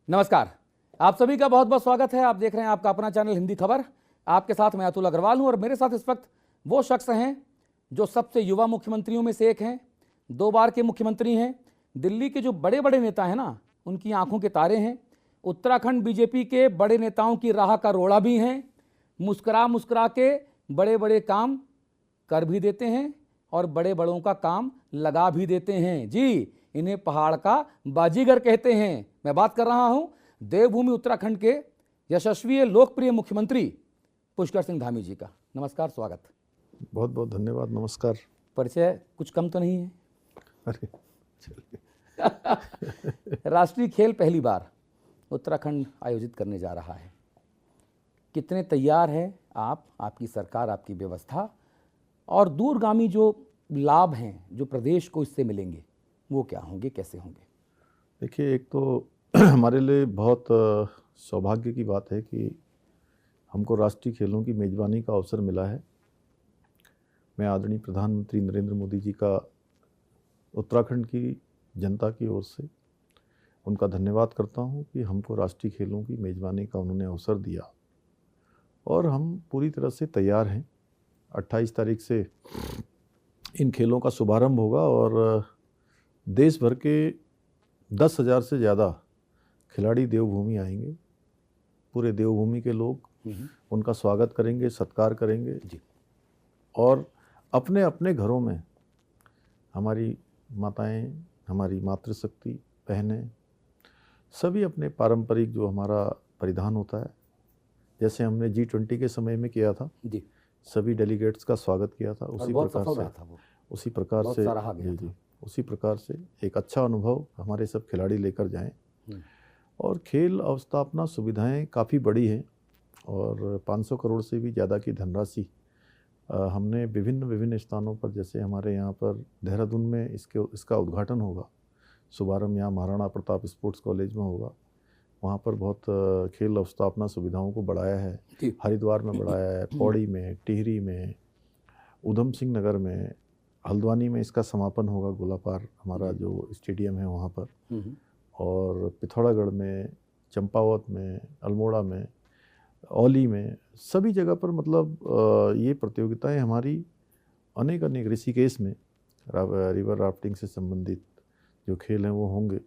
नमस्कार, आप सभी का बहुत बहुत स्वागत है। आप देख रहे हैं आपका अपना चैनल हिंदी खबर। आपके साथ मैं अतुल अग्रवाल हूं और मेरे साथ इस वक्त वो शख्स हैं जो सबसे युवा मुख्यमंत्रियों में से एक हैं, 2 बार के मुख्यमंत्री हैं, दिल्ली के जो बड़े बड़े नेता हैं ना, उनकी आंखों के तारे हैं, उत्तराखंड बीजेपी के बड़े नेताओं की राह का रोड़ा भी हैं, मुस्कुरा मुस्कुरा के बड़े बड़े काम कर भी देते हैं और बड़े बड़ों का काम लगा भी देते हैं। जी, इन्हें पहाड़ का बाजीगर कहते हैं। मैं बात कर रहा हूं देवभूमि उत्तराखंड के यशस्वी लोकप्रिय मुख्यमंत्री पुष्कर सिंह धामी जी का। नमस्कार, स्वागत। बहुत बहुत धन्यवाद। नमस्कार। परिचय कुछ कम तो नहीं है? अरे चलिए। राष्ट्रीय खेल पहली बार उत्तराखंड आयोजित करने जा रहा है। कितने तैयार है आप, आपकी सरकार, आपकी व्यवस्था, और दूरगामी जो लाभ हैं जो प्रदेश को इससे मिलेंगे वो क्या होंगे, कैसे होंगे? देखिए, एक तो हमारे लिए बहुत सौभाग्य की बात है कि हमको राष्ट्रीय खेलों की मेज़बानी का अवसर मिला है। मैं आदरणीय प्रधानमंत्री नरेंद्र मोदी जी का उत्तराखंड की जनता की ओर से उनका धन्यवाद करता हूं कि हमको राष्ट्रीय खेलों की मेज़बानी का उन्होंने अवसर दिया और हम पूरी तरह से तैयार हैं। 28 तारीख से इन खेलों का शुभारंभ होगा और देश भर के 10,000 से ज़्यादा खिलाड़ी देवभूमि आएंगे। पूरे देवभूमि के लोग उनका स्वागत करेंगे, सत्कार करेंगे जी। और अपने अपने घरों में हमारी माताएं, हमारी मातृशक्ति, बहनें, सभी अपने पारंपरिक जो हमारा परिधान होता है, जैसे हमने G20 के समय में किया था जी, सभी डेलीगेट्स का स्वागत किया था, उसी प्रकार से एक अच्छा अनुभव हमारे सब खिलाड़ी लेकर जाएं। और खेल अवस्थापना सुविधाएं काफ़ी बड़ी हैं और 500 करोड़ से भी ज़्यादा की धनराशि हमने विभिन्न स्थानों पर, जैसे हमारे यहाँ पर देहरादून में इसका उद्घाटन होगा, शुभारंभ यहाँ महाराणा प्रताप स्पोर्ट्स कॉलेज में होगा। वहाँ पर बहुत खेल अवस्थापना सुविधाओं को बढ़ाया है। हरिद्वार में बढ़ाया है, पौड़ी में, टिहरी में, उधम सिंह नगर में, हल्द्वानी में इसका समापन होगा, गोलापार हमारा जो स्टेडियम है वहाँ पर, और पिथौरागढ़ में, चंपावत में, अल्मोड़ा में, औली में, सभी जगह पर मतलब ये प्रतियोगिताएं हमारी अनेक ऋषिकेश में रिवर राफ्टिंग से संबंधित जो खेल हैं वो होंगे।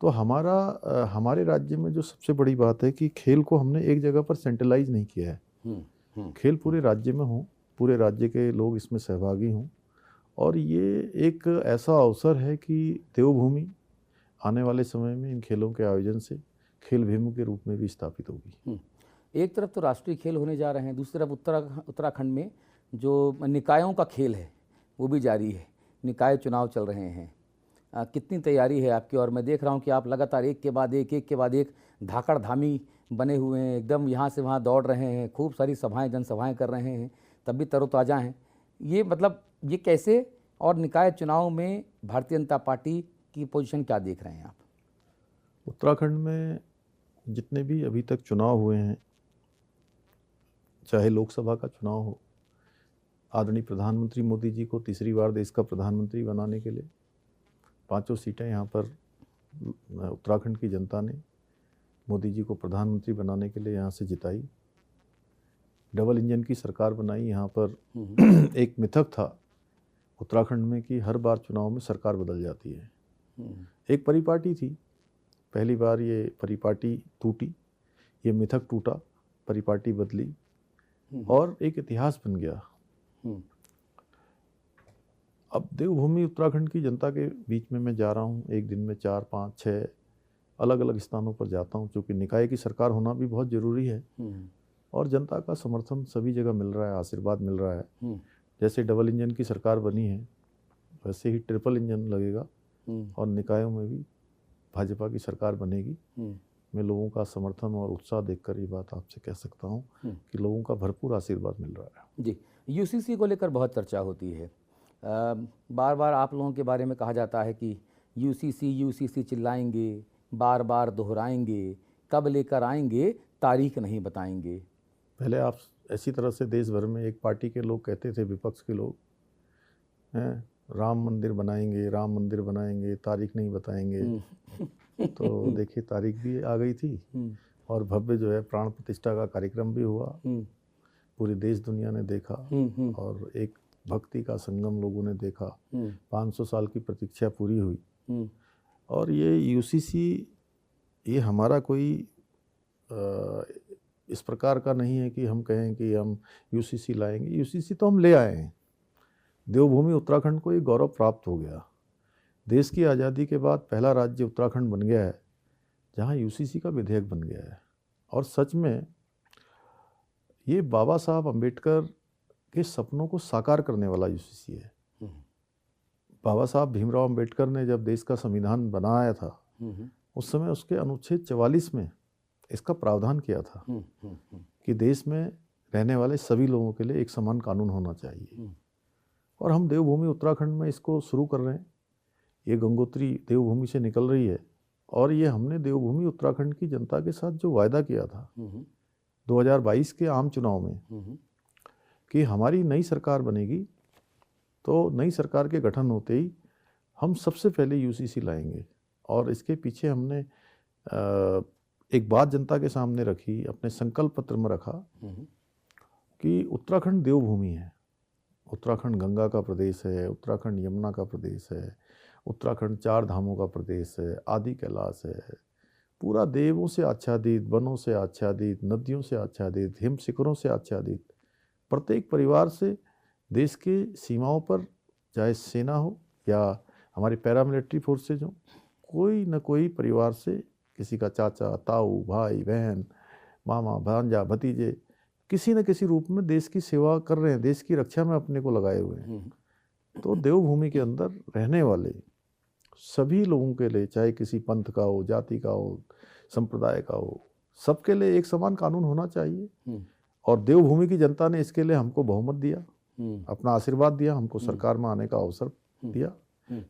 तो हमारे राज्य में जो सबसे बड़ी बात है कि खेल को हमने एक जगह पर सेंट्रलाइज नहीं किया है। खेल पूरे राज्य में हों, पूरे राज्य के लोग इसमें सहभागी हों, और ये एक ऐसा अवसर है कि देवभूमि आने वाले समय में इन खेलों के आयोजन से खेल भूमि के रूप में भी स्थापित होगी। एक तरफ तो राष्ट्रीय खेल होने जा रहे हैं, दूसरी तरफ उत्तराखंड में जो निकायों का खेल है वो भी जारी है। निकाय चुनाव चल रहे हैं, कितनी तैयारी है आपकी? और मैं देख रहा हूं कि आप लगातार एक के बाद एक धाकड़ धामी बने हुए हैं, एकदम यहाँ से वहाँ दौड़ रहे हैं, खूब सारी सभाएं, जनसभाएं कर रहे हैं, तब भी तरोताज़ा हैं। ये मतलब ये कैसे? और निकाय चुनाव में भारतीय जनता पार्टी की पोजीशन क्या देख रहे हैं आप? उत्तराखंड में जितने भी अभी तक चुनाव हुए हैं, चाहे लोकसभा का चुनाव हो, आदरणीय प्रधानमंत्री मोदी जी को तीसरी बार देश का प्रधानमंत्री बनाने के लिए 5 सीटें यहाँ पर उत्तराखंड की जनता ने मोदी जी को प्रधानमंत्री बनाने के लिए यहाँ से जिताई। डबल इंजन की सरकार बनाई। यहाँ पर एक मिथक था उत्तराखंड में कि हर बार चुनाव में सरकार बदल जाती है। एक परिपाटी थी, पहली बार ये परिपाटी टूटी, ये मिथक टूटा, परिपाटी बदली और एक इतिहास बन गया। अब देवभूमि उत्तराखंड की जनता के बीच में मैं जा रहा हूँ, एक दिन में 4, 5, 6 अलग अलग स्थानों पर जाता हूँ, क्योंकि निकाय की सरकार होना भी बहुत ज़रूरी है और जनता का समर्थन सभी जगह मिल रहा है, आशीर्वाद मिल रहा है। जैसे डबल इंजन की सरकार बनी है, वैसे ही ट्रिपल इंजन लगेगा और निकायों में भी भाजपा की सरकार बनेगी। मैं लोगों का समर्थन और उत्साह देखकर ये बात आपसे कह सकता हूँ कि लोगों का भरपूर आशीर्वाद मिल रहा है। जी, यूसीसी को लेकर बहुत चर्चा होती है, बार बार आप लोगों के बारे में कहा जाता है कि यूसीसी चिल्लाएंगे, बार बार दोहराएंगे, कब लेकर आएंगे, तारीख नहीं बताएंगे। पहले आप ऐसी तरह से देश भर में एक पार्टी के लोग कहते थे, विपक्ष के लोग हैं, राम मंदिर बनाएंगे, तारीख नहीं बताएंगे। तो देखिए तारीख भी आ गई थी और भव्य जो है प्राण प्रतिष्ठा का कार्यक्रम भी हुआ, पूरी देश दुनिया ने देखा और एक भक्ति का संगम लोगों ने देखा। 500 साल की प्रतीक्षा पूरी हुई और ये यूसीसी ये हमारा कोई इस प्रकार का नहीं है कि हम कहें कि हम यूसीसी लाएंगे। यूसीसी तो हम ले आए हैं। देवभूमि उत्तराखंड को ये गौरव प्राप्त हो गया। देश की आज़ादी के बाद पहला राज्य उत्तराखंड बन गया है जहाँ यूसीसी का विधेयक बन गया है। और सच में ये बाबा साहब अम्बेडकर के सपनों को साकार करने वाला यूसीसी है। बाबा साहब भीमराव अम्बेडकर ने जब देश का संविधान बनाया था उस समय उसके अनुच्छेद 44 में इसका प्रावधान किया था कि देश में रहने वाले सभी लोगों के लिए एक समान कानून होना चाहिए। और हम देवभूमि उत्तराखंड में इसको शुरू कर रहे हैं। ये गंगोत्री देवभूमि से निकल रही है और ये हमने देवभूमि उत्तराखंड की जनता के साथ जो वायदा किया था 2022 के आम चुनाव में कि हमारी नई सरकार बनेगी तो नई सरकार के गठन होते ही हम सबसे पहले यूसीसी लाएंगे। और इसके पीछे हमने एक बात जनता के सामने रखी, अपने संकल्प पत्र में रखा कि उत्तराखंड देवभूमि है। उत्तराखंड गंगा का प्रदेश है, उत्तराखंड यमुना का प्रदेश है, उत्तराखंड 4 धामों का प्रदेश है, आदि कैलाश है, पूरा देवों से आच्छादित, वनों से आच्छादित, नदियों से आच्छादित, हिम शिखरों से आच्छादित। प्रत्येक परिवार से देश के सीमाओं पर चाहे सेना हो या हमारी पैरामिलिट्री फोर्सेज हो, कोई न कोई परिवार से किसी का चाचा, ताऊ, भाई, बहन, मामा, भांजा, भतीजे किसी न किसी रूप में देश की सेवा कर रहे हैं, देश की रक्षा में अपने को लगाए हुए हैं। तो देवभूमि के अंदर रहने वाले सभी लोगों के लिए, चाहे किसी पंथ का हो, जाति का हो, संप्रदाय का हो, सबके लिए एक समान कानून होना चाहिए। और देवभूमि की जनता ने इसके लिए हमको बहुमत दिया, अपना आशीर्वाद दिया, हमको सरकार में आने का अवसर दिया,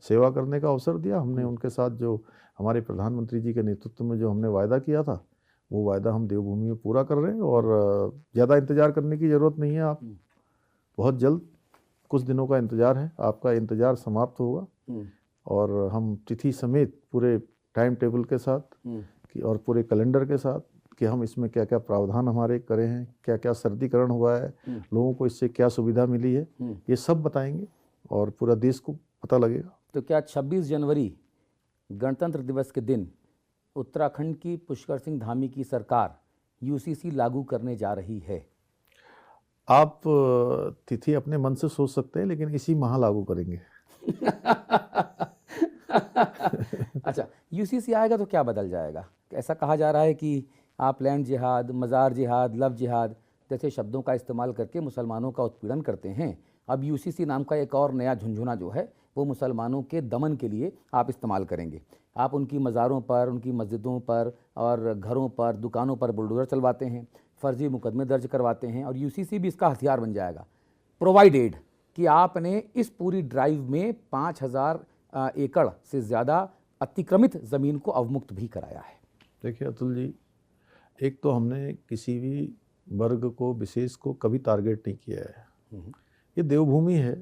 सेवा करने का अवसर दिया। हमने उनके साथ जो हमारे प्रधानमंत्री जी के नेतृत्व में जो हमने वायदा किया था वो वायदा हम देवभूमि में पूरा कर रहे हैं। और ज़्यादा इंतज़ार करने की ज़रूरत नहीं है। आप बहुत जल्द, कुछ दिनों का इंतज़ार है, आपका इंतज़ार समाप्त होगा और हम तिथि समेत पूरे टाइम टेबल के साथ और पूरे कैलेंडर के साथ कि हम इसमें क्या क्या प्रावधान हमारे करे हैं, क्या क्या सरलीकरण हुआ है, लोगों को इससे क्या सुविधा मिली है, ये सब बताएंगे और पूरा देश को पता लगेगा। तो क्या 26 जनवरी गणतंत्र दिवस के दिन उत्तराखंड की पुष्कर सिंह धामी की सरकार यूसीसी लागू करने जा रही है? आप तिथि अपने मन से सोच सकते हैं, लेकिन इसी माह लागू करेंगे। अच्छा, यूसीसी आएगा तो क्या बदल जाएगा? ऐसा कहा जा रहा है कि आप लैंड जिहाद, मज़ार जिहाद, लव जिहाद जैसे शब्दों का इस्तेमाल करके मुसलमानों का उत्पीड़न करते हैं। अब यूसीसी नाम का एक और नया झुंझुना जो है वो मुसलमानों के दमन के लिए आप इस्तेमाल करेंगे। आप उनकी मज़ारों पर, उनकी मस्जिदों पर और घरों पर, दुकानों पर बुलडोज़र चलवाते हैं, फर्जी मुकदमे दर्ज करवाते हैं और यूसीसी भी इसका हथियार बन जाएगा। प्रोवाइडेड कि आपने इस पूरी ड्राइव में 5000 एकड़ से ज़्यादा अतिक्रमित ज़मीन को अवमुक्त भी कराया है। देखिए अतुल जी, एक तो हमने किसी भी वर्ग को, विशेष को कभी टारगेट नहीं किया है। ये देवभूमि है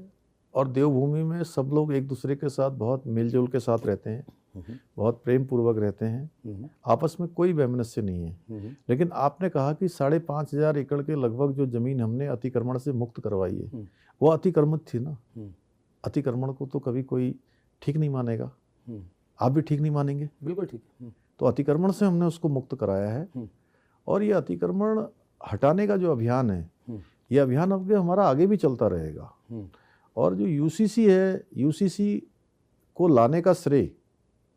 और देवभूमि में सब लोग एक दूसरे के साथ बहुत मेलजोल के साथ रहते हैं, बहुत प्रेम पूर्वक रहते हैं, आपस में कोई वैमनस्य नहीं है। लेकिन आपने कहा कि 5500 एकड़ के लगभग जो जमीन हमने अतिक्रमण से मुक्त करवाई है वो अतिक्रमित थी ना। अतिक्रमण को तो कभी कोई ठीक नहीं मानेगा, आप भी ठीक नहीं मानेंगे। बिल्कुल ठीक। तो अतिक्रमण से हमने उसको मुक्त कराया है और ये अतिक्रमण हटाने का जो अभियान है, ये अभियान अब हमारा आगे भी चलता रहेगा। और जो यूसीसी है, यूसीसी को लाने का श्रेय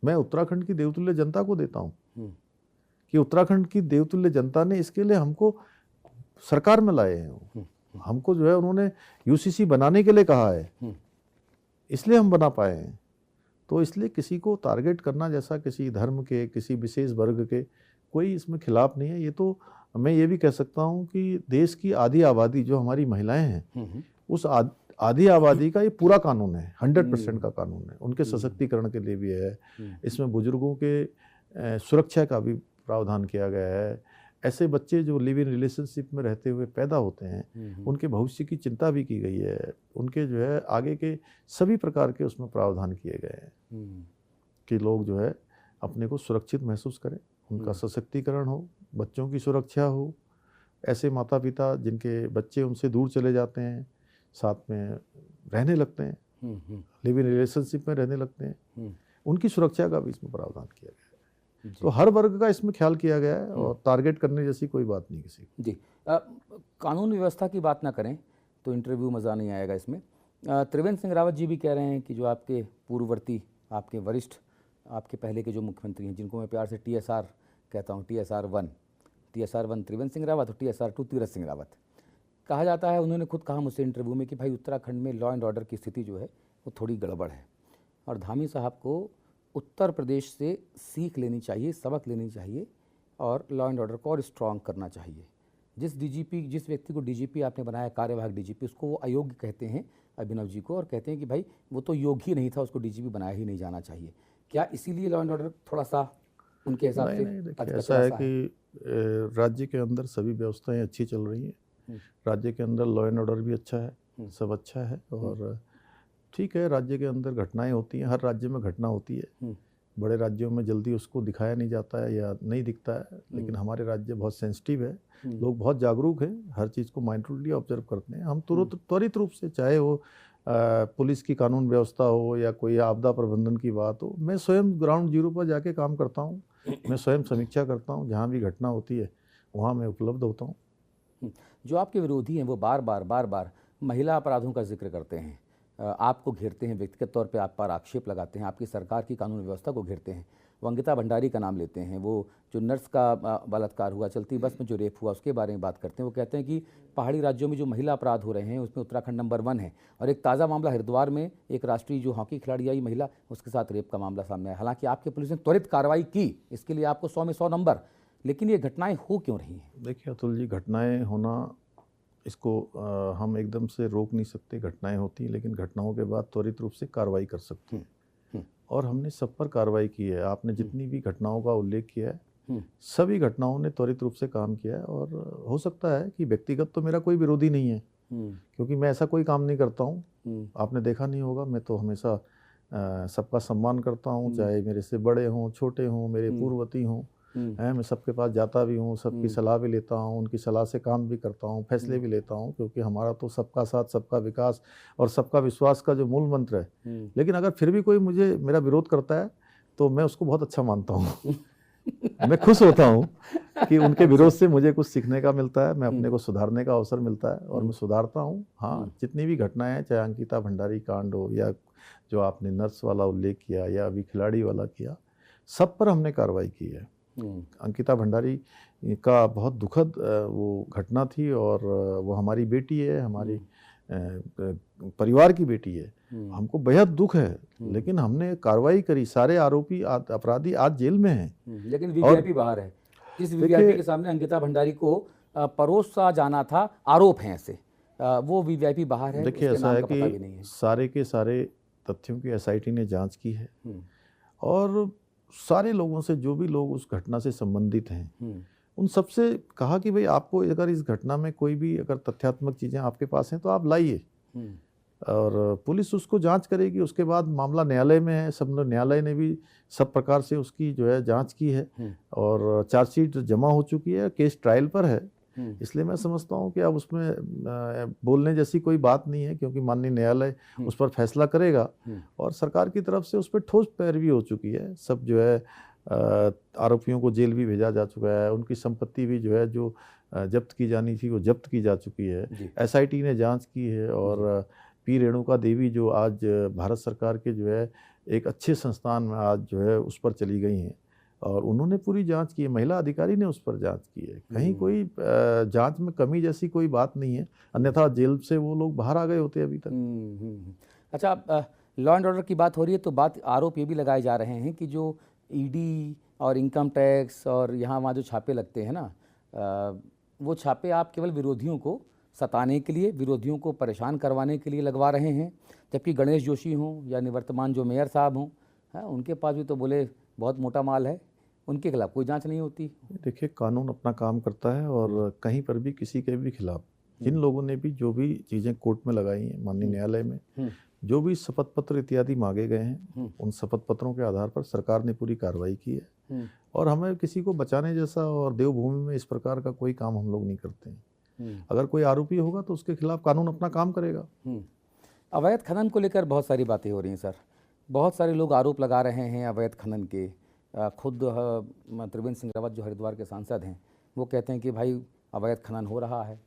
मैं उत्तराखंड की देवतुल्य जनता को देता हूँ कि उत्तराखंड की देवतुल्य जनता ने इसके लिए हमको सरकार में लाए हैं। हमको जो है उन्होंने यूसीसी बनाने के लिए कहा है, इसलिए हम बना पाए हैं। तो इसलिए किसी को टारगेट करना, जैसा किसी धर्म के, किसी विशेष वर्ग के, कोई इसमें खिलाफ नहीं है। ये तो मैं ये भी कह सकता हूँ कि देश की आधी आबादी जो हमारी महिलाएं हैं, उस आधी आबादी का ये पूरा कानून है, 100% का कानून है। उनके सशक्तिकरण के लिए भी है। इसमें बुजुर्गों के सुरक्षा का भी प्रावधान किया गया है। ऐसे बच्चे जो लिव इन रिलेशनशिप में रहते हुए पैदा होते हैं, उनके भविष्य की चिंता भी की गई है। उनके जो है आगे के सभी प्रकार के उसमें प्रावधान किए गए हैं कि लोग जो है अपने को सुरक्षित महसूस करें, उनका सशक्तिकरण हो, बच्चों की सुरक्षा हो। ऐसे माता पिता जिनके बच्चे उनसे दूर चले जाते हैं, साथ में रहने लगते हैं, लिव इन रिलेशनशिप में रहने लगते हैं, उनकी सुरक्षा का भी इसमें प्रावधान किया गया है। तो हर वर्ग का इसमें ख्याल किया गया है और टारगेट करने जैसी कोई बात नहीं किसी को। जी, कानून व्यवस्था की बात ना करें तो इंटरव्यू मज़ा नहीं आएगा इसमें। त्रिवेंद्र सिंह रावत जी भी कह रहे हैं कि जो आपके पूर्ववर्ती, आपके वरिष्ठ, आपके पहले के जो मुख्यमंत्री हैं, जिनको मैं प्यार से TSR कहता हूँ, TSR1 त्रिवेंद्र सिंह रावत और TSR2 तीरथ सिंह रावत, कहा जाता है, उन्होंने खुद कहा मुझसे इंटरव्यू में कि भाई उत्तराखंड में लॉ एंड ऑर्डर की स्थिति जो है वो थोड़ी गड़बड़ है और धामी साहब को उत्तर प्रदेश से सीख लेनी चाहिए, सबक लेनी चाहिए और लॉ एंड ऑर्डर को और स्ट्रॉन्ग करना चाहिए। जिस व्यक्ति को DGP आपने बनाया, कार्यवाहक DGP, उसको वो अयोग्य कहते हैं अभिनव जी को, और कहते हैं कि भाई वो तो योग्य ही नहीं था, उसको DGP बनाया ही नहीं जाना चाहिए। क्या इसीलिए लॉ एंड ऑर्डर थोड़ा सा उनके हिसाब से? नहीं, देखिए ऐसा है कि राज्य के अंदर सभी व्यवस्थाएं अच्छी चल रही हैं, राज्य के अंदर लॉ एंड ऑर्डर भी अच्छा है, सब अच्छा है और ठीक है। राज्य के अंदर घटनाएं होती हैं, हर राज्य में घटना होती है, बड़े राज्यों में जल्दी उसको दिखाया नहीं जाता है या नहीं दिखता है, लेकिन हमारे राज्य बहुत सेंसिटिव है, लोग बहुत जागरूक हैं, हर चीज़ को माइंडफुली ऑब्जर्व करते हैं। हम त्वरित रूप से, चाहे वो पुलिस की कानून व्यवस्था हो या कोई आपदा प्रबंधन की बात हो, मैं स्वयं ग्राउंड जीरो पर जाके काम करता हूँ, मैं स्वयं समीक्षा करता हूँ, जहाँ भी घटना होती है वहाँ मैं उपलब्ध होता हूँ। जो आपके विरोधी हैं वो बार बार महिला अपराधों का जिक्र करते हैं, आपको घेरते हैं, व्यक्तिगत तौर पे आप पर आक्षेप लगाते हैं, आपकी सरकार की कानून व्यवस्था को घेरते हैं। वो अंकिता भंडारी का नाम लेते हैं, वो जो नर्स का बलात्कार हुआ, चलती बस में जो रेप हुआ, उसके बारे में बात करते हैं। वो कहते हैं कि पहाड़ी राज्यों में जो महिला अपराध हो रहे हैं उसमें उत्तराखंड नंबर 1 है। और एक ताज़ा मामला हरिद्वार में एक राष्ट्रीय जो हॉकी खिलाड़ी आई महिला, उसके साथ रेप का मामला सामने आया। हालांकि आपके पुलिस ने त्वरित कार्रवाई की, इसके लिए आपको 100 में 100 नंबर, लेकिन ये घटनाएं हो क्यों रही हैं? देखिए अतुल जी, घटनाएं होना, इसको हम एकदम से रोक नहीं सकते, घटनाएं होती हैं, लेकिन घटनाओं के बाद त्वरित रूप से कार्रवाई कर सकते हैं और हमने सब पर कार्रवाई की है। आपने जितनी भी घटनाओं का उल्लेख किया है, सभी घटनाओं ने त्वरित रूप से काम किया है। और हो सकता है कि व्यक्तिगत तो मेरा कोई विरोधी नहीं है, क्योंकि मैं ऐसा कोई काम नहीं करता हूँ, आपने देखा नहीं होगा, मैं तो हमेशा सबका सम्मान करता हूँ, चाहे मेरे से बड़े हों, छोटे हों, मेरे पूर्ववर्ती हों, मैं सबके पास जाता भी हूँ, सबकी सलाह भी लेता हूँ, उनकी सलाह से काम भी करता हूँ, फैसले भी लेता हूँ, क्योंकि हमारा तो सबका साथ, सबका विकास और सबका विश्वास का जो मूल मंत्र है। लेकिन अगर फिर भी कोई मेरा विरोध करता है तो मैं उसको बहुत अच्छा मानता हूँ मैं खुश होता हूँ कि उनके विरोध से मुझे कुछ सीखने का मिलता है, मैं अपने को सुधारने का अवसर मिलता है और मैं सुधारता हूँ। हाँ, जितनी भी घटनाएं हैं, चाहे अंकिता भंडारी कांड हो या जो आपने नर्स वाला उल्लेख किया या अभी खिलाड़ी वाला किया, सब पर हमने कार्रवाई की है। अंकिता भंडारी का बहुत दुखद वो घटना थी और वो हमारी बेटी है, हमारी परिवार की बेटी है, हमको बेहद दुख है, लेकिन हमने कार्रवाई करी, सारे आरोपी अपराधी आज जेल में हैं, लेकिन वीवीआईपी बाहर है। जिस वीवीआईपी के सामने अंकिता भंडारी को परोसा जाना था, आरोप हैं ऐसे, वो वीवीआईपी बाहर है। देखिए ऐसा है कि सारे के सारे तथ्यों की SIT ने जांच की है और सारे लोगों से, जो भी लोग उस घटना से संबंधित हैं, उन सबसे कहा कि भाई आपको अगर इस घटना में कोई भी अगर तथ्यात्मक चीज़ें आपके पास हैं तो आप लाइए और पुलिस उसको जांच करेगी। उसके बाद मामला न्यायालय में है, सब न्यायालय ने भी सब प्रकार से उसकी जो है जांच की है और चार्जशीट जमा हो चुकी है, केस ट्रायल पर है। इसलिए मैं समझता हूँ कि अब उसमें बोलने जैसी कोई बात नहीं है, क्योंकि माननीय न्यायालय उस पर फैसला करेगा और सरकार की तरफ से उस पर ठोस पैरवी हो चुकी है। सब जो है आरोपियों को जेल भी भेजा जा चुका है, उनकी संपत्ति भी जो है जो जब्त की जानी थी वो जब्त की जा चुकी है, SIT ने जांच की है और P रेणुका देवी जो आज भारत सरकार के जो है एक अच्छे संस्थान में आज जो है उस पर चली गई हैं और उन्होंने पूरी जांच की है, महिला अधिकारी ने उस पर जांच की है, कहीं कोई जांच में कमी जैसी कोई बात नहीं है, अन्यथा जेल से वो लोग बाहर आ गए होते अभी तक। अच्छा, लॉ एंड ऑर्डर की बात हो रही है तो आरोप ये भी लगाए जा रहे हैं कि जो ED और इनकम टैक्स और यहाँ वहाँ जो छापे लगते हैं ना, वो छापे आप केवल विरोधियों को सताने के लिए, विरोधियों को परेशान करवाने के लिए लगवा रहे हैं, जबकि गणेश जोशी हों या निवर्तमान जो मेयर साहब हों, उनके पास भी तो बोले बहुत मोटा माल है, उनके खिलाफ कोई जांच नहीं होती। देखिए कानून अपना काम करता है और कहीं पर भी किसी के भी खिलाफ जिन लोगों ने भी जो भी चीज़ें कोर्ट में लगाई हैं माननीय न्यायालय में, जो भी शपथ पत्र इत्यादि मांगे गए हैं, उन शपथ पत्रों के आधार पर सरकार ने पूरी कार्रवाई की है। और हमें किसी को बचाने जैसा और देवभूमि में इस प्रकार का कोई काम हम लोग नहीं करते हैं। अगर कोई आरोपी होगा तो उसके खिलाफ कानून अपना काम करेगा। अवैध खनन को लेकर बहुत सारी बातें हो रही हैं सर, बहुत सारे लोग आरोप लगा रहे हैं अवैध खनन के। खुद त्रिवेंद्र सिंह रावत जो हरिद्वार के सांसद हैं वो कहते हैं कि भाई अवैध खनन हो रहा है,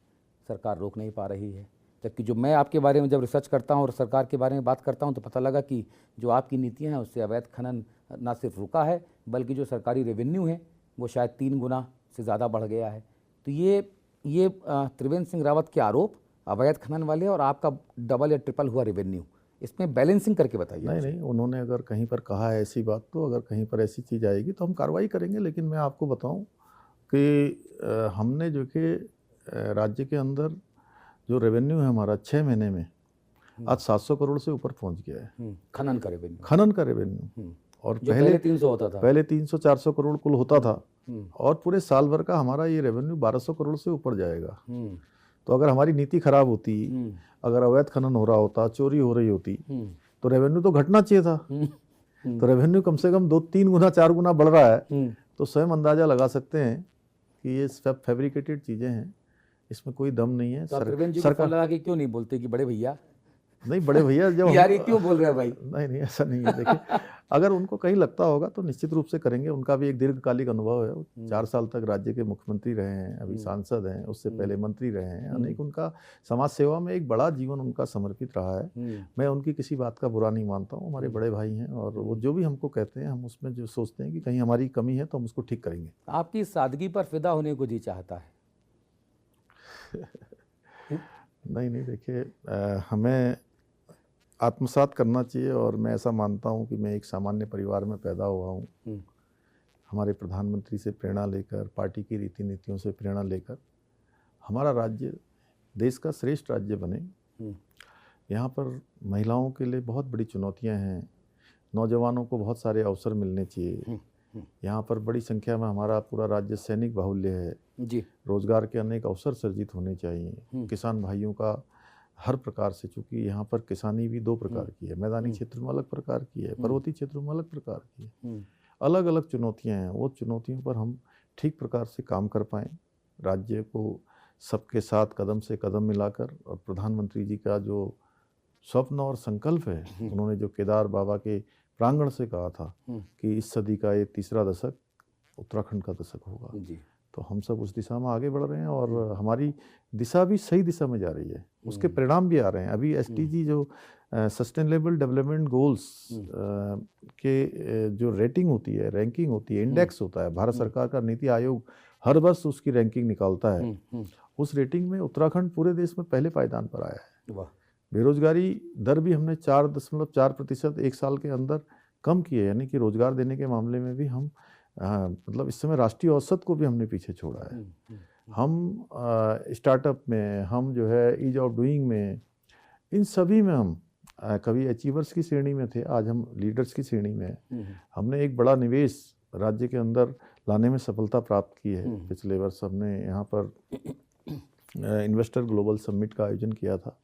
सरकार रोक नहीं पा रही है। जबकि जो मैं आपके बारे में जब रिसर्च करता हूं और सरकार के बारे में बात करता हूं तो पता लगा कि जो आपकी नीतियां हैं उससे अवैध खनन ना सिर्फ रुका है बल्कि जो सरकारी रेवेन्यू है वो शायद 3 गुना से ज़्यादा बढ़ गया है। तो ये त्रिवेंद्र सिंह रावत के आरोप अवैध खनन वाले और आपका डबल या ट्रिपल हुआ रेवेन्यू, इसमें बैलेंसिंग करके बताइए। नहीं, उन्होंने अगर कहीं पर कहा है ऐसी बात, तो अगर कहीं पर ऐसी चीज़ आएगी तो हम कार्रवाई करेंगे। लेकिन मैं आपको बताऊं कि हमने जो कि राज्य के अंदर जो रेवेन्यू है हमारा 6 महीने में आज 700 करोड़ से ऊपर पहुंच गया है। खनन का रेवेन्यू और पहले 300 होता था, पहले 300-400 करोड़ कुल होता था और पूरे साल भर का हमारा ये रेवेन्यू 1200 करोड़ से ऊपर जाएगा। तो अगर हमारी नीति खराब होती, अगर अवैध खनन हो रहा होता, चोरी हो रही होती, तो रेवेन्यू तो घटना चाहिए था। तो रेवेन्यू कम से कम 2-3 गुना 4 गुना बढ़ रहा है। तो स्वयं अंदाजा लगा सकते हैं कि ये सब फैब्रिकेटेड चीज़ें हैं, इसमें कोई दम नहीं है। सरकार लगा के क्यों नहीं बोलते कि बड़े भैया, नहीं बड़े भैया जब यार ये क्यों बोल रहे हैं भाई? नहीं ऐसा नहीं है। देखिए अगर उनको कहीं लगता होगा तो निश्चित रूप से करेंगे। उनका भी एक दीर्घकालिक अनुभव है। 4 साल तक राज्य के मुख्यमंत्री रहे हैं, अभी सांसद हैं, उससे पहले मंत्री रहे हैं। अनेक उनका समाज सेवा में एक बड़ा जीवन उनका समर्पित रहा है। मैं उनकी किसी बात का बुरा नहीं मानता हूँ। हमारे बड़े भाई हैं और वो जो भी हमको कहते हैं हम उसमें जो सोचते हैं कि कहीं हमारी कमी है तो हम उसको ठीक करेंगे। आपकी सादगी पर फिदा होने को जी चाहता है। नहीं देखिए, हमें आत्मसात करना चाहिए और मैं ऐसा मानता हूं कि मैं एक सामान्य परिवार में पैदा हुआ हूं। हमारे प्रधानमंत्री से प्रेरणा लेकर, पार्टी की रीति नीतियों से प्रेरणा लेकर हमारा राज्य देश का श्रेष्ठ राज्य बने। यहाँ पर महिलाओं के लिए बहुत बड़ी चुनौतियाँ हैं, नौजवानों को बहुत सारे अवसर मिलने चाहिए। यहाँ पर बड़ी संख्या में हमारा पूरा राज्य सैनिक बाहुल्य है जी। रोजगार के अनेक अवसर सर्जित होने चाहिए। किसान भाइयों का हर प्रकार से, चूंकि यहाँ पर किसानी भी 2 प्रकार की है, मैदानी क्षेत्र में अलग प्रकार की है, पर्वतीय क्षेत्र में अलग प्रकार की है। अलग अलग चुनौतियाँ हैं। वो चुनौतियों पर हम ठीक प्रकार से काम कर पाएँ, राज्य को सबके साथ कदम से कदम मिलाकर। और प्रधानमंत्री जी का जो स्वप्न और संकल्प है, उन्होंने जो केदार बाबा के प्रांगण से कहा था कि इस सदी का ये 3रा दशक उत्तराखंड का दशक होगा जी। तो हम सब उस दिशा में आगे बढ़ रहे हैं और हमारी दिशा भी सही दिशा में जा रही है, उसके परिणाम भी आ रहे हैं। अभी SDG जो सस्टेनेबल डेवलपमेंट गोल्स के जो रेटिंग होती है, रैंकिंग होती है, इंडेक्स होता है, भारत सरकार का नीति आयोग हर वर्ष उसकी रैंकिंग निकालता है। उस रेटिंग में उत्तराखंड पूरे देश में पहले पायदान पर आया है। बेरोजगारी दर भी हमने 4.4% 1 साल के अंदर कम की है, यानी कि रोजगार देने के मामले में भी हम मतलब इस समय राष्ट्रीय औसत को भी हमने पीछे छोड़ा है। हम स्टार्टअप में, हम जो है ईज ऑफ डूइंग में, इन सभी में हम कभी अचीवर्स की श्रेणी में थे, आज हम लीडर्स की श्रेणी में हैं। हमने एक बड़ा निवेश राज्य के अंदर लाने में सफलता प्राप्त की है। पिछले वर्ष हमने यहाँ पर इन्वेस्टर ग्लोबल समिट का आयोजन किया था,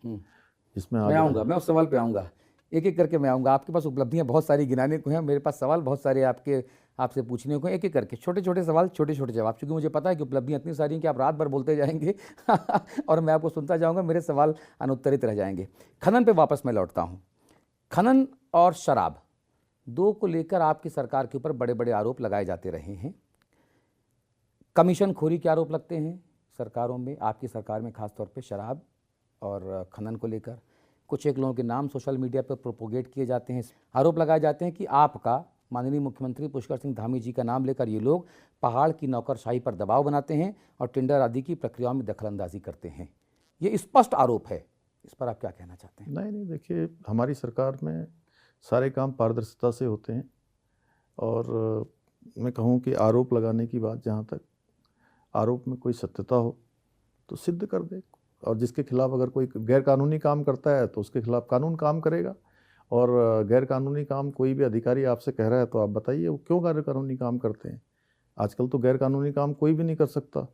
जिसमें मैं उस सवाल पे आऊँगा, एक एक करके मैं आऊँगा। आपके पास उपलब्धियाँ बहुत सारी गिनाने को हैं, मेरे पास सवाल बहुत सारे आपसे पूछने को, एक एक करके छोटे छोटे सवाल, छोटे छोटे जवाब। क्योंकि मुझे पता है कि उपलब्धियाँ इतनी सारी हैं कि आप रात भर बोलते जाएंगे और मैं आपको सुनता जाऊँगा, मेरे सवाल अनुत्तरित रह जाएंगे। खनन पे वापस मैं लौटता हूँ। खनन और शराब 2 को लेकर आपकी सरकार के ऊपर बड़े बड़े आरोप लगाए जाते रहे हैं। कमीशन खोरी के आरोप लगते हैं सरकारों में, आपकी सरकार में खासतौर पर शराब और खनन को लेकर कुछ एक लोगों के नाम सोशल मीडिया पर प्रोपोगेट किए जाते हैं। आरोप लगाए जाते हैं कि आपका माननीय मुख्यमंत्री पुष्कर सिंह धामी जी का नाम लेकर ये लोग पहाड़ की नौकरशाही पर दबाव बनाते हैं और टेंडर आदि की प्रक्रियाओं में दखलंदाजी करते हैं। ये स्पष्ट आरोप है, इस पर आप क्या कहना चाहते हैं? नहीं देखिए, हमारी सरकार में सारे काम पारदर्शिता से होते हैं और मैं कहूँ कि आरोप लगाने की बात, जहाँ तक आरोप में कोई सत्यता हो तो सिद्ध कर दे, और जिसके खिलाफ अगर कोई गैरकानूनी काम करता है तो उसके खिलाफ कानून काम करेगा। और गैरकानूनी काम कोई भी अधिकारी आपसे कह रहा है तो आप बताइए वो क्यों गैरकानूनी काम करते हैं। आजकल तो गैरकानूनी काम कोई भी नहीं कर सकता।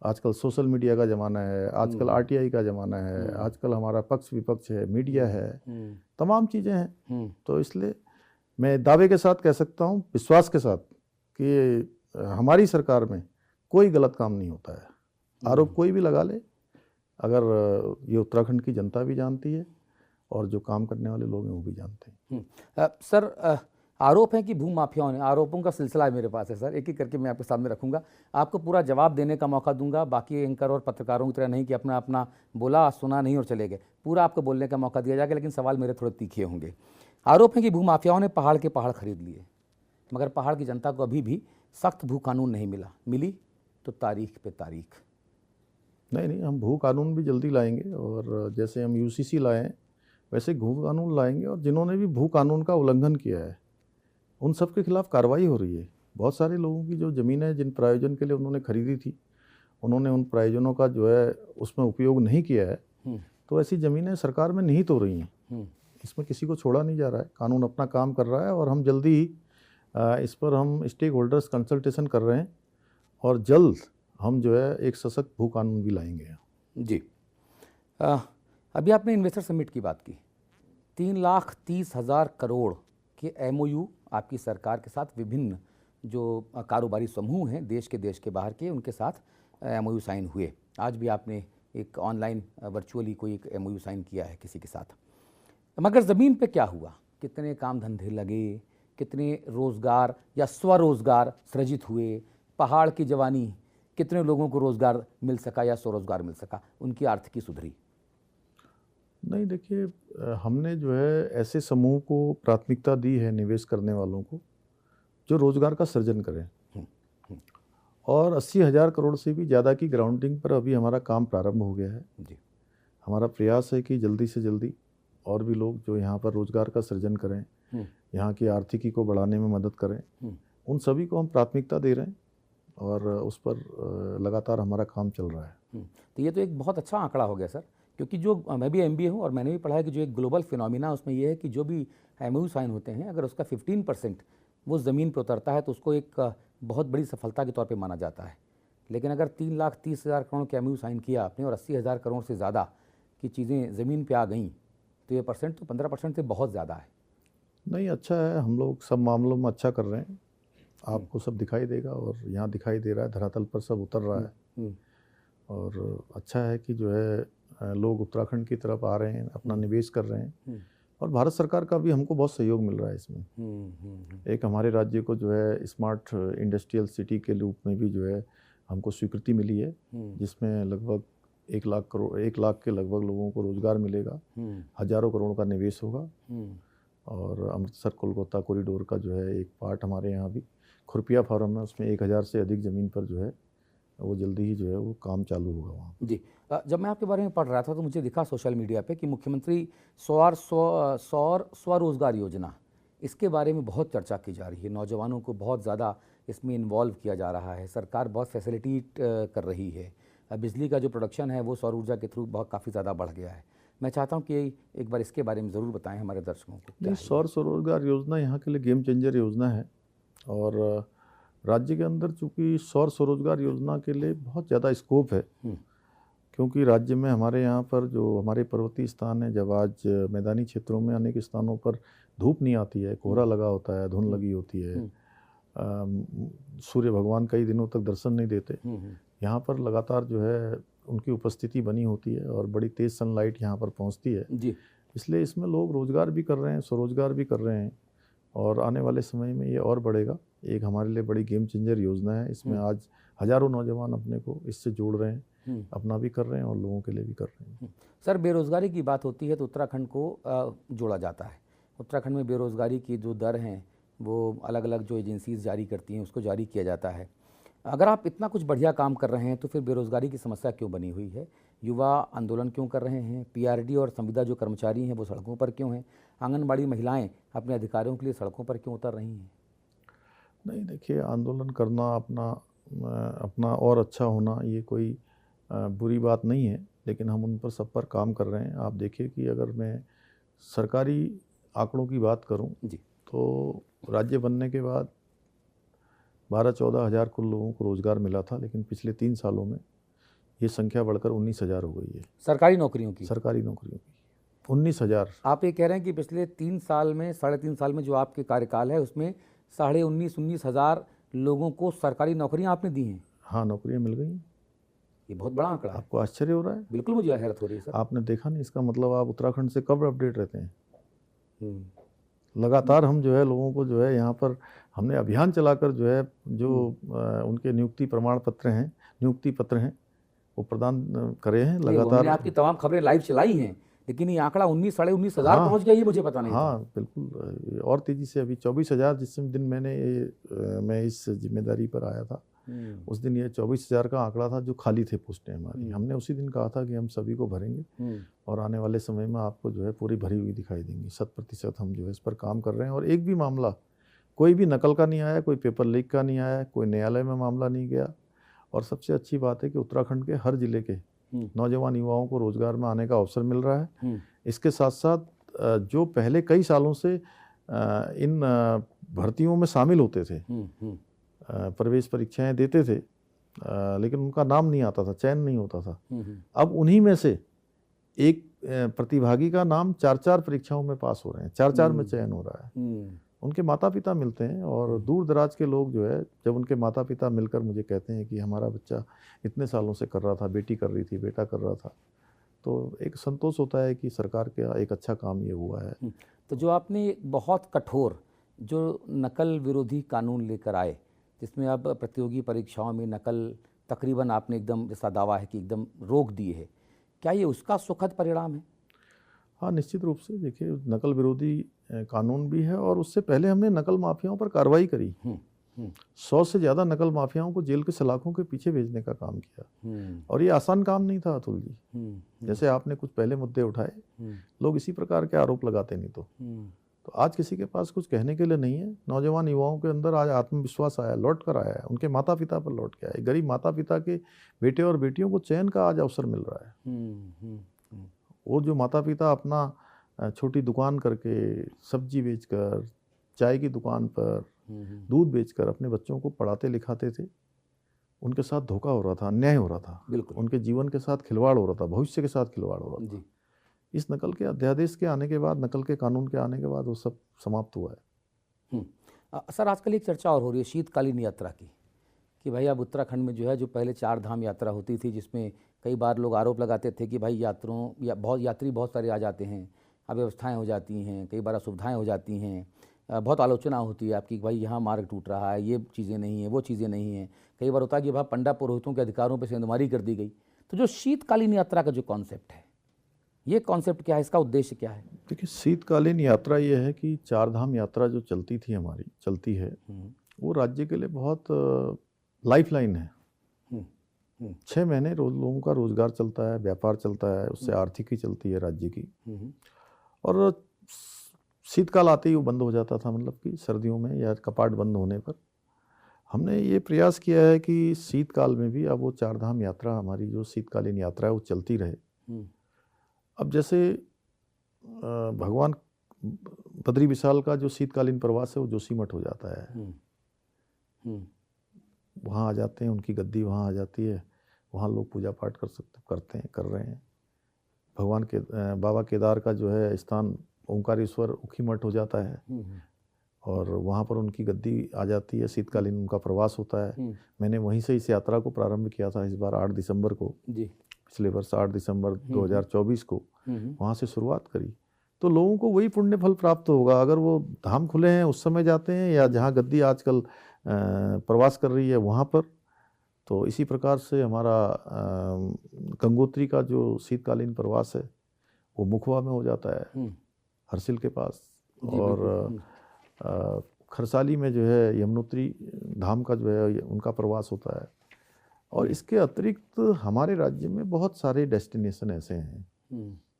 आजकल सोशल मीडिया का ज़माना है, आजकल आरटीआई का ज़माना है, आजकल हमारा पक्ष विपक्ष है, मीडिया है, तमाम चीज़ें हैं। तो इसलिए मैं दावे के साथ कह सकता हूँ, विश्वास के साथ, कि हमारी सरकार में कोई गलत काम नहीं होता है। आरोप कोई भी लगा ले, अगर ये उत्तराखंड की जनता भी जानती है और जो काम करने वाले लोग हैं वो भी जानते हैं। सर, आरोप है कि भू माफियाओं ने, आरोपों का सिलसिला है मेरे पास है सर, एक एक करके मैं आपके सामने रखूंगा, आपको पूरा जवाब देने का मौका दूंगा। बाकी एंकर और पत्रकारों की तरह नहीं कि अपना अपना बोला सुना नहीं और चले गए, पूरा आपको बोलने का मौका दिया जाएगा, लेकिन सवाल मेरे थोड़े तीखे होंगे। आरोप है कि भू माफियाओं ने पहाड़ के पहाड़ खरीद लिए, मगर पहाड़ की जनता को अभी भी सख्त भू कानून नहीं मिला, मिली तो तारीख पे तारीख। नहीं, हम भू कानून भी जल्दी लाएंगे, और जैसे हम यूसीसी लाए हैं वैसे भू कानून लाएंगे, और जिन्होंने भी भू कानून का उल्लंघन किया है उन सब के खिलाफ कार्रवाई हो रही है। बहुत सारे लोगों की जो ज़मीनें जिन प्रयोजन के लिए उन्होंने खरीदी थी, उन्होंने उन प्रयोजनों का जो है उसमें उपयोग नहीं किया है, तो ऐसी ज़मीनें सरकार में निहित हो रही हैं। इसमें किसी को छोड़ा नहीं जा रहा है, कानून अपना काम कर रहा है, और हम जल्दी ही इस पर हम स्टेक होल्डर्स कंसल्टेशन कर रहे हैं, और जल्द हम जो है एक सशक्त भू कानून भी लाएंगे। जी, अभी आपने इन्वेस्टर समिट की बात की, 3,30,000 करोड़ के एमओयू आपकी सरकार के साथ विभिन्न जो कारोबारी समूह हैं देश के बाहर के, उनके साथ एमओयू साइन हुए। आज भी आपने एक ऑनलाइन वर्चुअली कोई एक एमओयू साइन किया है किसी के साथ, मगर ज़मीन पे क्या हुआ? कितने काम धंधे लगे, कितने रोज़गार या स्वरोज़गार सृजित हुए? पहाड़ की जवानी, कितने लोगों को रोज़गार मिल सका या स्वरोज़गार मिल सका, उनकी आर्थिकी सुधरी? नहीं, देखिए, हमने जो है ऐसे समूह को प्राथमिकता दी है, निवेश करने वालों को, जो रोज़गार का सृजन करें। और 80,000 करोड़ से भी ज़्यादा की ग्राउंडिंग पर अभी हमारा काम प्रारंभ हो गया है। जी, हमारा प्रयास है कि जल्दी से जल्दी और भी लोग जो यहाँ पर रोज़गार का सृजन करें, यहाँ की आर्थिकी को बढ़ाने में मदद करें, उन सभी को हम प्राथमिकता दे रहे हैं, और उस पर लगातार हमारा काम चल रहा है। तो ये तो एक बहुत अच्छा आंकड़ा हो गया सर, क्योंकि जो मैं भी एमबीए हूँ और मैंने भी पढ़ा है कि जो एक ग्लोबल फिनोमिना उसमें ये है कि जो भी एमओयू साइन होते हैं, अगर उसका 15% वो ज़मीन पे उतरता है तो उसको एक बहुत बड़ी सफलता के तौर पे माना जाता है। लेकिन अगर 3,30,000 करोड़ के एमओयू साइन किया आपने और 80,000 करोड़ से ज़्यादा की चीज़ें ज़मीन पे आ गई, तो ये परसेंट तो 15% से बहुत ज़्यादा है। नहीं, अच्छा है, हम लोग सब मामलों में अच्छा कर रहे हैं, आपको सब दिखाई देगा, और यहाँ दिखाई दे रहा है, धरातल पर सब उतर रहा है। और अच्छा है कि जो है लोग उत्तराखंड की तरफ आ रहे हैं, अपना निवेश कर रहे हैं, और भारत सरकार का भी हमको बहुत सहयोग मिल रहा है इसमें। एक हमारे राज्य को जो है स्मार्ट इंडस्ट्रियल सिटी के रूप में भी जो है हमको स्वीकृति मिली है, जिसमें लगभग 1 लाख के लगभग लोगों को रोज़गार मिलेगा, हज़ारों करोड़ का निवेश होगा। और अमृतसर कोलकाता कॉरिडोर का जो है एक पार्ट हमारे यहाँ भी खुरपिया फार्म है, उसमें 1,000 से अधिक ज़मीन पर जो है वो जल्दी ही जो है वो काम चालू होगा वहाँ। जी, जब मैं आपके बारे में पढ़ रहा था तो मुझे दिखा सोशल मीडिया पे कि मुख्यमंत्री सौर स्वरोजगार योजना, इसके बारे में बहुत चर्चा की जा रही है, नौजवानों को बहुत ज़्यादा इसमें इन्वॉल्व किया जा रहा है, सरकार बहुत फैसिलिटेट कर रही है, बिजली का जो प्रोडक्शन है वो सौर ऊर्जा के थ्रू बहुत काफ़ी ज़्यादा बढ़ गया है। मैं चाहता हूँ कि एक बार इसके बारे में ज़रूर बताएं हमारे दर्शकों को। नहीं, सौर स्वरोजगार योजना यहाँ के लिए गेम चेंजर योजना है, और राज्य के अंदर चूँकि सौर स्वरोजगार योजना के लिए बहुत ज़्यादा स्कोप है, क्योंकि राज्य में हमारे यहाँ पर जो हमारे पर्वतीय स्थान है, जब आज मैदानी क्षेत्रों में अनेक स्थानों पर धूप नहीं आती है, कोहरा लगा होता है, धुंध लगी होती है, सूर्य भगवान कई दिनों तक दर्शन नहीं देते, यहाँ पर लगातार जो है उनकी उपस्थिति बनी होती है, और बड़ी तेज़ सनलाइट यहाँ पर पहुँचती है जी। इसलिए इसमें लोग रोज़गार भी कर रहे हैं, स्वरोजगार भी कर रहे हैं, और आने वाले समय में ये और बढ़ेगा। एक हमारे लिए बड़ी गेम चेंजर योजना है, इसमें आज हज़ारों नौजवान अपने को इससे जोड़ रहे हैं, अपना भी कर रहे हैं और लोगों के लिए भी कर रहे हैं। सर, बेरोज़गारी की बात होती है तो उत्तराखंड को जोड़ा जाता है। उत्तराखंड में बेरोज़गारी की जो दर हैं वो अलग अलग जो एजेंसीज़ जारी करती हैं उसको जारी किया जाता है। अगर आप इतना कुछ बढ़िया काम कर रहे हैं तो फिर बेरोज़गारी की समस्या क्यों बनी हुई है? युवा आंदोलन क्यों कर रहे हैं? पीआरडी और संविदा जो कर्मचारी हैं वो सड़कों पर क्यों हैं? आंगनबाड़ी महिलाएं अपने अधिकारों के लिए सड़कों पर क्यों उतर रही हैं? नहीं, देखिए, आंदोलन करना अपना और अच्छा होना ये कोई बुरी बात नहीं है, लेकिन हम उन पर सब पर काम कर रहे हैं। आप देखिए कि अगर मैं सरकारी आंकड़ों की बात करूं जी, तो राज्य बनने के बाद 12-14 हज़ार कुल लोगों को रोज़गार मिला था, लेकिन पिछले 3 सालों में ये संख्या बढ़कर 19,000 हो गई है सरकारी नौकरियों की। सरकारी नौकरियों की। 19,000। आप ये कह रहे हैं कि पिछले 3 साल में, 3.5 साल में जो आपके कार्यकाल है उसमें 19,500 हज़ार लोगों को सरकारी नौकरियां आपने दी हैं। हाँ, नौकरियां मिल गई। ये बहुत बड़ा आंकड़ा है। आपको आश्चर्य हो रहा है? बिल्कुल मुझे हैरत हो रही है सर। आपने देखा नहीं? इसका मतलब आप उत्तराखंड से कब अपडेट रहते हैं? हम्म। लगातार हम जो है लोगों को जो है यहाँ पर हमने अभियान चलाकर जो है जो उनके नियुक्ति प्रमाण पत्र हैं, नियुक्ति पत्र हैं, वो प्रदान करे हैं नहीं, वो लगातार। हमने आपकी तमाम खबरें लाइव चलाई हैं, लेकिन ये आंकड़ा 19-19,500 हाँ, पहुंच गया, ये मुझे पता नहीं था। हाँ बिल्कुल, और तेज़ी से अभी 24,000 जिस दिन मैं इस जिम्मेदारी पर आया था उस दिन ये 24,000 का आंकड़ा था जो खाली थे पोस्टें हमारी। हमने उसी दिन कहा था कि हम सभी को भरेंगे और आने वाले समय में आपको जो है पूरी भरी हुई दिखाई देंगी। 100% हम जो है इस पर काम कर रहे हैं और एक भी मामला कोई भी नकल का नहीं आया, कोई पेपर लीक का नहीं आया, कोई न्यायालय में मामला नहीं गया। और सबसे अच्छी बात है कि उत्तराखंड के हर जिले के नौजवान युवाओं को रोजगार में आने का अवसर मिल रहा है। इसके साथ साथ जो पहले कई सालों से इन भर्तियों में शामिल होते थे, प्रवेश परीक्षाएं देते थे, लेकिन उनका नाम नहीं आता था, चयन नहीं होता था, अब उन्हीं में से एक प्रतिभागी का नाम 4-4 परीक्षाओं में पास हो रहे हैं, 4-4 में चयन हो रहा है। उनके माता पिता मिलते हैं और दूर दराज के लोग जो है जब उनके माता पिता मिलकर मुझे कहते हैं कि हमारा बच्चा इतने सालों से कर रहा था, बेटी कर रही थी, बेटा कर रहा था, तो एक संतोष होता है कि सरकार का एक अच्छा काम ये हुआ है। तो जो आपने बहुत कठोर जो नकल विरोधी कानून लेकर आए, जिसमें अब प्रतियोगी परीक्षाओं में नकल तकरीबन आपने एकदम जैसा दावा है कि एकदम रोक दी है, क्या ये उसका सुखद परिणाम है? हाँ, निश्चित रूप से। देखिए, नकल विरोधी कानून भी है और उससे पहले हमने नकल माफियाओं पर कार्रवाई करी। 100 से ज़्यादा नकल माफियाओं को जेल के सलाखों के पीछे भेजने का काम किया और ये आसान काम नहीं था अतुल जी। जैसे आपने कुछ पहले मुद्दे उठाए, लोग इसी प्रकार के आरोप लगाते नहीं तो आज किसी के पास कुछ कहने के लिए नहीं है। नौजवान युवाओं के अंदर आज आत्मविश्वास आया, लौट कर आया है, उनके माता पिता पर लौट के आए। गरीब माता पिता के बेटे और बेटियों को चयन का आज अवसर मिल रहा है। वो जो माता पिता अपना छोटी दुकान करके, सब्जी बेचकर, चाय की दुकान पर दूध बेचकर अपने बच्चों को पढ़ाते लिखाते थे, उनके साथ धोखा हो रहा था, अन्याय हो रहा था, बिल्कुल उनके जीवन के साथ खिलवाड़ हो रहा था, भविष्य के साथ खिलवाड़ हो रहा था। इस नकल के अध्यादेश के आने के बाद, नकल के कानून के आने के बाद वो सब समाप्त हुआ है। सर, आजकल एक चर्चा और हो रही है शीतकालीन यात्रा की, कि भाई अब उत्तराखंड में जो है, जो पहले 4 धाम यात्रा होती थी जिसमें कई बार लोग आरोप लगाते थे कि भाई यात्री बहुत सारे आ जाते हैं, अव्यवस्थाएं हो जाती हैं, कई बार असुविधाएं हो जाती हैं, बहुत आलोचना होती है आपकी कि भाई यहाँ मार्ग टूट रहा है, ये चीज़ें नहीं हैं, वो चीज़ें नहीं हैं। कई बार होता है कि भाई पंडा पुरोहितों के अधिकारों पर सेंधमारी कर दी गई। तो जो शीतकालीन यात्रा का जो कॉन्सेप्ट है, ये कॉन्सेप्ट क्या है, इसका उद्देश्य क्या है? देखिए, शीतकालीन यात्रा ये है कि 4 धाम यात्रा जो चलती थी हमारी, चलती है, वो राज्य के लिए बहुत लाइफलाइन है। 6 महीने लोगों का रोजगार चलता है, व्यापार चलता है, उससे आर्थिकी चलती है राज्य की। और शीतकाल आते ही वो बंद हो जाता था, मतलब कि सर्दियों में या कपाट बंद होने पर। हमने ये प्रयास किया है कि शीतकाल में भी अब वो 4 धाम यात्रा, हमारी जो शीतकालीन यात्रा है, वो चलती रहे। अब जैसे भगवान बद्री विशाल का जो शीतकालीन प्रवास है वो जोशीमठ हो जाता है, वहाँ आ जाते हैं, उनकी गद्दी वहाँ आ जाती है, वहाँ लोग पूजा पाठ कर रहे हैं। भगवान के बाबा केदार का जो है स्थान ओंकारेश्वर उखीमठ हो जाता है और वहाँ पर उनकी गद्दी आ जाती है, शीतकालीन उनका प्रवास होता है। मैंने वहीं से इस यात्रा को प्रारंभ किया था इस बार 8 दिसंबर को जी। पिछले वर्ष 8 दिसंबर 2024 को वहाँ से शुरुआत करी। तो लोगों को वही पुण्य फल प्राप्त होगा अगर वो धाम खुले हैं उस समय जाते हैं या जहाँ गद्दी आजकल प्रवास कर रही है वहाँ पर। तो इसी प्रकार से हमारा गंगोत्री का जो शीतकालीन प्रवास है वो मुखवा में हो जाता है, हरसिल के पास, और खरसाली में जो है यमुनोत्री धाम का जो है उनका प्रवास होता है। और इसके अतिरिक्त हमारे राज्य में बहुत सारे डेस्टिनेशन ऐसे हैं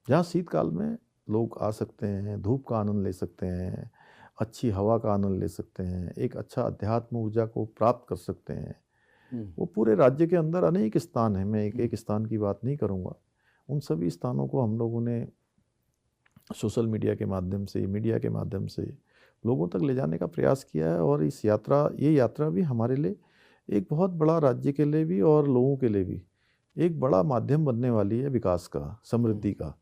जहाँ शीतकाल में लोग आ सकते हैं, धूप का आनंद ले सकते हैं, अच्छी हवा का आनंद ले सकते हैं, एक अच्छा अध्यात्म ऊर्जा को प्राप्त कर सकते हैं। वो पूरे राज्य के अंदर अनेक स्थान हैं, मैं एक स्थान की बात नहीं करूँगा। उन सभी स्थानों को हम लोगों ने सोशल मीडिया के माध्यम से, मीडिया के माध्यम से लोगों तक ले जाने का प्रयास किया है। और ये यात्रा भी हमारे लिए एक बहुत बड़ा, राज्य के लिए भी और लोगों के लिए भी एक बड़ा माध्यम बनने वाली है विकास का, समृद्धि का।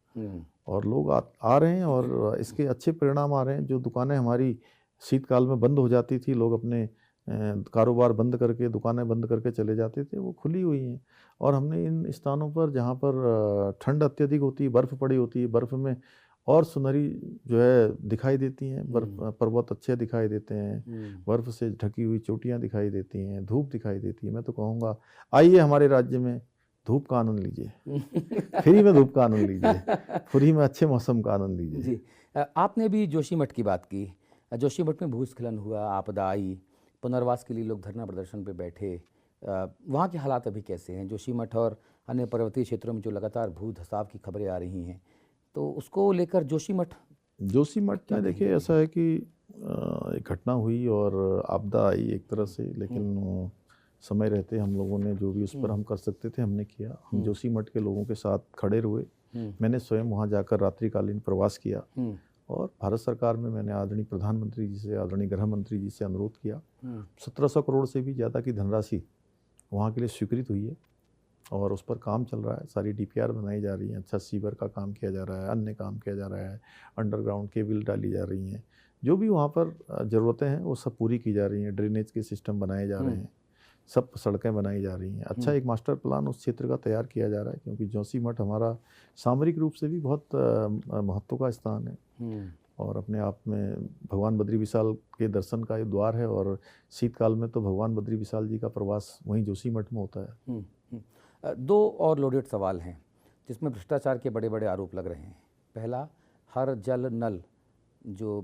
और लोग आ रहे हैं और इसके अच्छे परिणाम आ रहे हैं। जो दुकानें हमारी शीतकाल में बंद हो जाती थी, लोग अपने कारोबार बंद करके, दुकानें बंद करके चले जाते थे, वो खुली हुई हैं। और हमने इन स्थानों पर जहाँ पर ठंड अत्यधिक होती है, बर्फ़ पड़ी होती है, बर्फ़ में और सुनहरी जो है दिखाई देती हैं, बर्फ़ पर्वत अच्छे दिखाई देते हैं, बर्फ़ से ढकी हुई चोटियाँ दिखाई देती हैं, धूप दिखाई देती है। मैं तो कहूँगा आइए हमारे राज्य में धूप का आनंद लीजिए, फ्री में धूप का आनंद लीजिए, फ्री में अच्छे मौसम का आनंद लीजिए। जी, आपने भी जोशीमठ की बात की। जोशीमठ में भूस्खलन हुआ, आपदा आई, पुनर्वास के लिए लोग धरना प्रदर्शन पे बैठे। वहाँ के हालात अभी कैसे हैं? जोशीमठ और अन्य पर्वतीय क्षेत्रों में जो लगातार भू धसाव की खबरें आ रही हैं, तो उसको लेकर जोशीमठ में देखिए ऐसा है कि एक घटना हुई और आपदा आई एक तरह से, लेकिन समय रहते हम लोगों ने जो भी उस पर हम कर सकते थे हमने किया। हम जोशीमठ के लोगों के साथ खड़े रहे। मैंने स्वयं वहाँ जाकर रात्रिकालीन प्रवास किया और भारत सरकार में मैंने आदरणीय प्रधानमंत्री जी से, आदरणीय गृह मंत्री जी से अनुरोध किया। 1700 करोड़ से भी ज़्यादा की धनराशि वहाँ के लिए स्वीकृत हुई है और उस पर काम चल रहा है। सारी DPR बनाई जा रही हैं, अच्छा सीवर का काम किया जा रहा है, अन्य काम किया जा रहा है, अंडरग्राउंड केबल डाली जा रही हैं, जो भी वहाँ पर ज़रूरतें हैं वो सब पूरी की जा रही हैं। ड्रेनेज के सिस्टम बनाए जा रहे हैं, सब सड़कें बनाई जा रही हैं। अच्छा एक मास्टर प्लान उस क्षेत्र का तैयार किया जा रहा है, क्योंकि जोशीमठ हमारा सामरिक रूप से भी बहुत महत्व का स्थान है और अपने आप में भगवान बद्री विशाल के दर्शन का ये द्वार है। और शीतकाल में तो भगवान बद्री विशाल जी का प्रवास वहीं जोशीमठ में होता है। दो और लोडेड सवाल हैं जिसमें भ्रष्टाचार के बड़े बड़े आरोप लग रहे हैं। पहला, हर जल नल, जो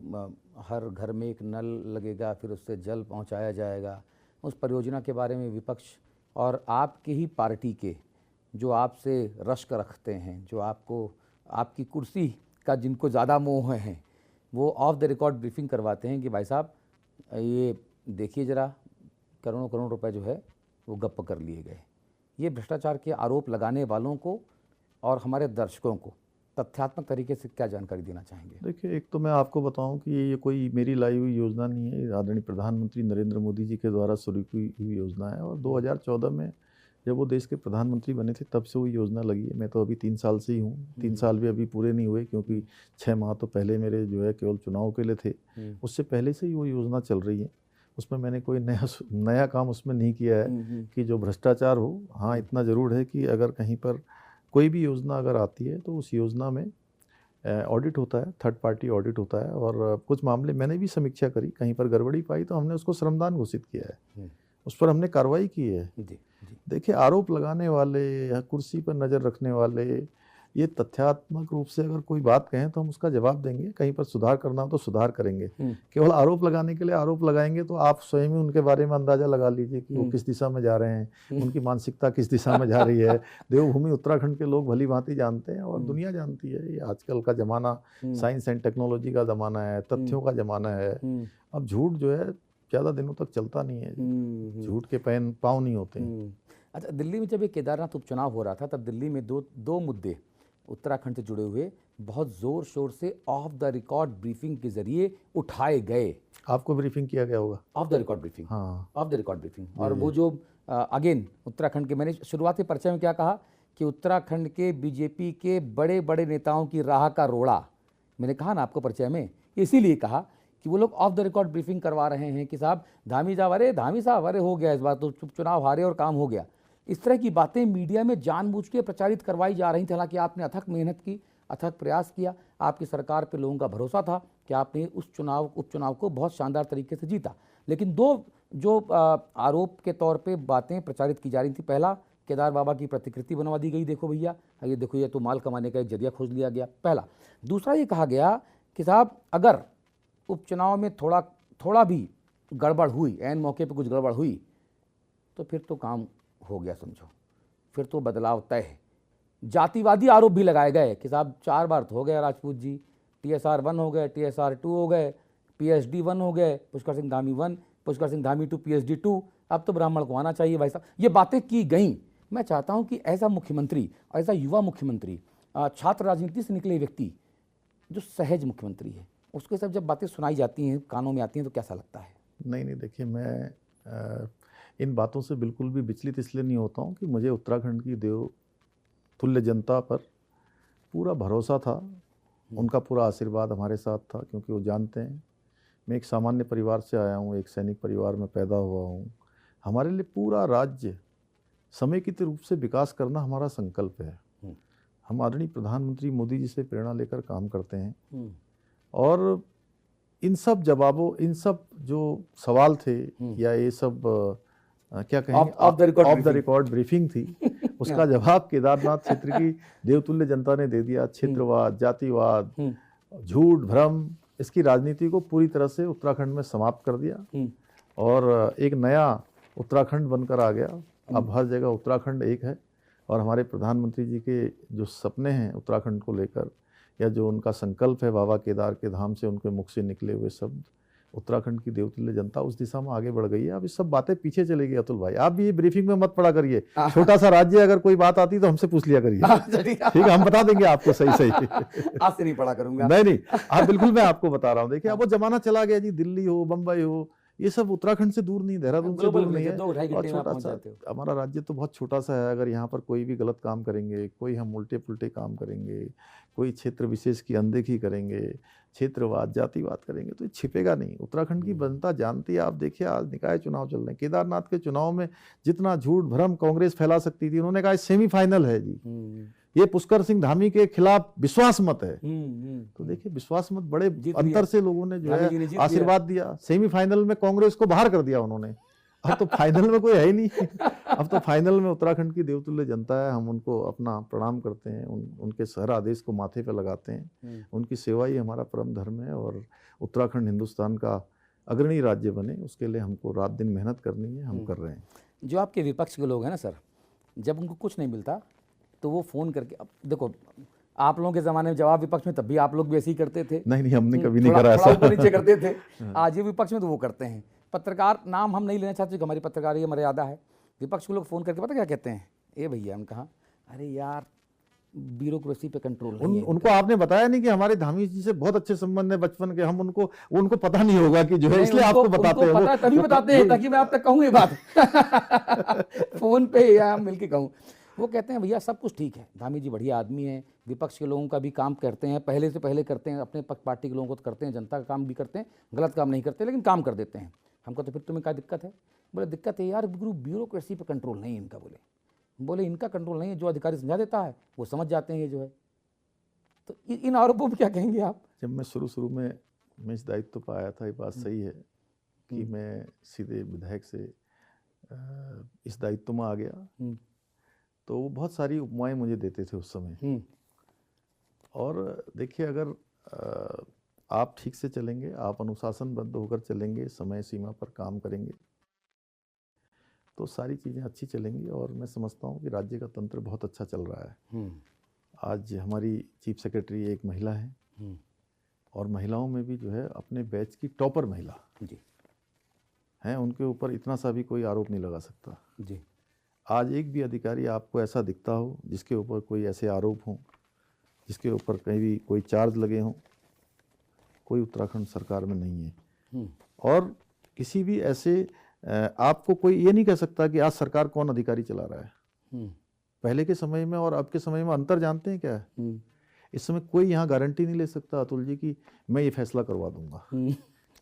हर घर में एक नल लगेगा, फिर उससे जल पहुंचाया जाएगा, उस परियोजना के बारे में विपक्ष और आपकी ही पार्टी के जो आपसे रश्क रखते हैं, जो आपको आपकी कुर्सी का जिनको ज़्यादा मोह है, वो ऑफ द रिकॉर्ड ब्रीफिंग करवाते हैं कि भाई साहब ये देखिए ज़रा, करोड़ों करोड़ रुपए जो है वो गप्प कर लिए गए। ये भ्रष्टाचार के आरोप लगाने वालों को और हमारे दर्शकों को तथ्यात्मक तरीके से क्या जानकारी देना चाहेंगे? देखिए, एक तो मैं आपको बताऊं कि ये कोई मेरी लाई हुई योजना नहीं है। आदरणीय प्रधानमंत्री नरेंद्र मोदी जी के द्वारा शुरू की हुई योजना है और 2014 में जब वो देश के प्रधानमंत्री बने थे तब से वो योजना लगी है। मैं तो अभी 3 साल से ही हूँ। 3 साल भी अभी पूरे नहीं हुए, क्योंकि 6 माह तो पहले मेरे जो है केवल चुनाव के लिए थे। उससे पहले से ही वो योजना चल रही है। उसमें मैंने कोई नया काम उसमें नहीं किया है कि जो भ्रष्टाचार हो। हाँ, इतना ज़रूर है कि अगर कहीं पर कोई भी योजना अगर आती है तो उस योजना में ऑडिट होता है, थर्ड पार्टी ऑडिट होता है। और कुछ मामले मैंने भी समीक्षा करी, कहीं पर गड़बड़ी पाई तो हमने उसको श्रमदान घोषित किया है, उस पर हमने कार्रवाई की है। देखिए, आरोप लगाने वाले या कुर्सी पर नज़र रखने वाले ये तथ्यात्मक रूप से अगर कोई बात कहें तो हम उसका जवाब देंगे। कहीं पर सुधार करना हो तो सुधार करेंगे। केवल आरोप लगाने के लिए आरोप लगाएंगे तो आप स्वयं ही उनके बारे में अंदाजा लगा लीजिए कि वो किस दिशा में जा रहे हैं, उनकी मानसिकता किस दिशा में जा रही है। देवभूमि उत्तराखंड के लोग भली भांति जानते हैं और दुनिया जानती है। ये आजकल का ज़माना साइंस एंड टेक्नोलॉजी का ज़माना है, तथ्यों का ज़माना है। अब झूठ जो है ज़्यादा दिनों तक चलता नहीं है, झूठ के पाँव नहीं होते हैं। अच्छा, दिल्ली में जब ये केदारनाथ उपचुनाव हो रहा था तब दिल्ली में दो मुद्दे उत्तराखंड से जुड़े हुए बहुत ज़ोर शोर से ऑफ द रिकॉर्ड ब्रीफिंग के जरिए उठाए गए। आपको ब्रीफिंग किया गया होगा? ऑफ द रिकॉर्ड ब्रीफिंग, हाँ, ऑफ द रिकॉर्ड ब्रीफिंग। और वो जो अगेन उत्तराखंड के, मैंने शुरुआती परिचय में क्या कहा कि उत्तराखंड के बीजेपी के बड़े बड़े नेताओं की राह का रोड़ा, मैंने कहा ना आपको परिचय में, इसीलिए कहा कि वो लोग ऑफ द रिकॉर्ड ब्रीफिंग करवा रहे हैं कि साहब धामी साहब अरे हो गया इस बार तो चुनाव हारे और काम हो गया। इस तरह की बातें मीडिया में जानबूझ के प्रचारित करवाई जा रही थी। हालांकि आपने अथक मेहनत की, अथक प्रयास किया, आपकी सरकार पे लोगों का भरोसा था कि आपने उस उपचुनाव को बहुत शानदार तरीके से जीता। लेकिन दो जो आरोप के तौर पे बातें प्रचारित की जा रही थी, पहला केदार बाबा की प्रतिकृति बनवा दी गई, देखो भैया ये देखो, ये तो माल कमाने का एक जरिया खोज लिया गया, पहला। दूसरा ये कहा गया कि साहब अगर उपचुनाव में थोड़ा भी गड़बड़ हुई, ऐन मौके पर कुछ गड़बड़ हुई तो फिर तो काम हो गया, समझो, फिर तो बदलाव तय है। जातिवादी आरोप भी लगाए गए कि साहब 4 बार तो हो गया राजपूत जी, TSR 1 हो गए, TSR 2 हो गए, PSD 1 हो गए, पुष्कर सिंह धामी 1, पुष्कर सिंह धामी 2, PSD 2, अब तो ब्राह्मण को आना चाहिए भाई साहब। ये बातें की गई। मैं चाहता हूं कि ऐसा मुख्यमंत्री, ऐसा युवा मुख्यमंत्री, छात्र राजनीति से निकले व्यक्ति, जो सहज मुख्यमंत्री है, उसके सब जब बातें सुनाई जाती हैं, कानों में आती हैं, तो कैसा लगता है? नहीं, देखिए, मैं इन बातों से बिल्कुल भी विचलित इसलिए नहीं होता हूँ कि मुझे उत्तराखंड की तुल्य जनता पर पूरा भरोसा था, उनका पूरा आशीर्वाद हमारे साथ था, क्योंकि वो जानते हैं मैं एक सामान्य परिवार से आया हूँ, एक सैनिक परिवार में पैदा हुआ हूँ। हमारे लिए पूरा राज्य समेकित रूप से विकास करना हमारा संकल्प है। हम आदरणीय प्रधानमंत्री मोदी जी से प्रेरणा लेकर काम करते हैं और इन सब जवाबों, इन सब जो सवाल थे या ये सब क्या कहेंगे ऑफ द रिकॉर्ड ब्रीफिंग थी, उसका जवाब केदारनाथ क्षेत्र की देवतुल्य जनता ने दे दिया। क्षेत्रवाद, जातिवाद, झूठ, भ्रम, इसकी राजनीति को पूरी तरह से उत्तराखंड में समाप्त कर दिया और एक नया उत्तराखंड बनकर आ गया। अब हर जगह उत्तराखंड एक है और हमारे प्रधानमंत्री जी के जो सपने हैं उत्तराखंड को लेकर, या जो उनका संकल्प है बाबा केदार के धाम से उनके मुख से निकले हुए शब्द, उत्तराखंड की देवतुल्य जनता उस दिशा में आगे बढ़ गई है। अब ये सब बातें पीछे चली गई। अतुल भाई, आप भी ये ब्रीफिंग में मत पड़ा करिए, छोटा सा राज्य, अगर कोई बात आती तो हमसे पूछ लिया करिए, ठीक है, हम बता देंगे आपको सही सही। आज से नहीं पढ़ा करूंगा। नहीं, आप बिल्कुल, मैं आपको बता रहा हूँ। देखिए अब वो जमाना चला गया जी, दिल्ली हो, बम्बई हो, ये सब उत्तराखंड से दूर नहीं, देहरादून से दूर नहीं है। और छोटा सा हमारा राज्य तो बहुत छोटा सा है। अगर यहाँ पर कोई भी गलत काम करेंगे, कोई हम उल्टे पुल्टे काम करेंगे, कोई क्षेत्र विशेष की अनदेखी करेंगे, क्षेत्रवाद, जातिवाद करेंगे, तो ये छिपेगा नहीं। उत्तराखंड की जनता जानती है। आप देखिए आज निकाय चुनाव चल रहे हैं, केदारनाथ के चुनाव में जितना झूठ भ्रम कांग्रेस फैला सकती थी, उन्होंने कहा सेमीफाइनल है जी, ये पुष्कर सिंह धामी के खिलाफ विश्वास मत है। तो देखिए विश्वास मत बड़े अंतर से लोगों ने जो है आशीर्वाद दिया। सेमीफाइनल में कांग्रेस को बाहर कर दिया उन्होंने। अब तो फाइनल में कोई है ही नहीं। अब तो फाइनल में उत्तराखंड की देवतुल्य जनता है। हम उनको अपना प्रणाम करते हैं, उनके हर आदेश को माथे पे लगाते हैं। उनकी सेवा ही हमारा परम धर्म है और उत्तराखंड हिंदुस्तान का अग्रणी राज्य बने, उसके लिए हमको रात दिन मेहनत करनी है, हम कर रहे हैं। जो आपके विपक्ष के लोग हैं ना सर, जब उनको कुछ नहीं मिलता तो वो फ़ोन करके, अब देखो आप लोगों के ज़माने में जवाब विपक्ष में तब भी आप लोग भी ऐसे ही करते थे। नहीं, हमने कभी नहीं करा ऐसा। ऊपर नीचे करते थे। आज ये विपक्ष में तो वो करते हैं। पत्रकार, नाम हम नहीं लेना चाहते, हमारी पत्रकार ये मर्यादा है। विपक्ष के लोग फ़ोन करके पता क्या कहते हैं, ए भैया, हम कहा अरे यार ब्यूरोक्रेसी पे कंट्रोल नहीं है। उनको आपने बताया नहीं कि हमारे धामी जी से बहुत अच्छे संबंध है बचपन के। हम उनको पता नहीं होगा कि जो है, इसलिए आपको बताते हैं। तभी बताते हैं ताकि मैं आप तक कहूँ ये बात फोन पे या मिलके कहूँ। वो कहते हैं भैया सब कुछ ठीक है, धामी जी बढ़िया आदमी है, विपक्ष के लोगों का भी काम करते हैं, पहले से पहले करते हैं, अपने पार्टी के लोगों को तो करते हैं, जनता का काम भी करते हैं, गलत काम नहीं करते लेकिन काम कर देते हैं। हमको तो फिर तुम्हें क्या दिक्कत है? बोले दिक्कत है यार, गुरु ब्यूरोक्रेसी पे कंट्रोल नहीं है इनका। बोले इनका कंट्रोल नहीं है, जो अधिकारी समझा देता है वो समझ जाते हैं ये जो है। तो इन आरोपों पर क्या कहेंगे आप? जब मैं शुरू में इस दायित्व पर आया था, ये बात सही है कि मैं सीधे विधायक से इस दायित्व में आ गया, तो वो बहुत सारी उपमाएं मुझे देते थे उस समय। और देखिए अगर आप ठीक से चलेंगे, आप अनुशासनबद्ध होकर चलेंगे, समय सीमा पर काम करेंगे, तो सारी चीज़ें अच्छी चलेंगी। और मैं समझता हूँ कि राज्य का तंत्र बहुत अच्छा चल रहा है। आज हमारी चीफ सेक्रेटरी एक महिला है और महिलाओं में भी जो है अपने बैच की टॉपर महिला जी हैं, उनके ऊपर इतना सा भी कोई आरोप नहीं लगा सकता जी। आज एक भी अधिकारी आपको ऐसा दिखता हो जिसके ऊपर कोई ऐसे आरोप हों, जिसके ऊपर कहीं भी कोई चार्ज लगे हों, कोई उत्तराखंड सरकार में नहीं है। और किसी भी ऐसे आपको कोई ये नहीं कह सकता कि आज सरकार कौन अधिकारी चला रहा है। पहले के समय में और अब के समय में अंतर जानते हैं क्या है? इस समय कोई यहाँ गारंटी नहीं ले सकता अतुल जी कि मैं ये फैसला करवा दूंगा।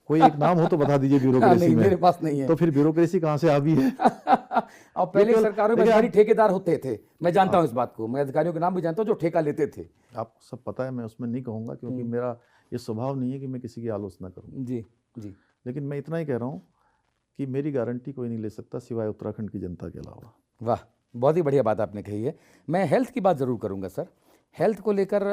कोई एक नाम हो तो बता दीजिए ब्यूरोक्रेसी में। मेरे पास नहीं है। तो फिर ब्यूरोक्रेसी कहाँ से आ गई है? और पहले सरकारों में अधिकारी ठेकेदार होते थे, मैं जानता हूँ इस बात को, मैं अधिकारियों के नाम भी जानता हूँ जो ठेका लेते थे। आपको सब पता है, मैं उसमें नहीं कहूँगा क्योंकि मेरा ये स्वभाव नहीं है कि मैं किसी की आलोचना करूँ जी जी। लेकिन मैं इतना ही कह रहा हूँ कि मेरी गारंटी कोई नहीं ले सकता सिवाय उत्तराखंड की जनता के अलावा। वाह, बहुत ही बढ़िया बात आपने कही है। मैं हेल्थ की बात ज़रूर करूँगा सर। हेल्थ को लेकर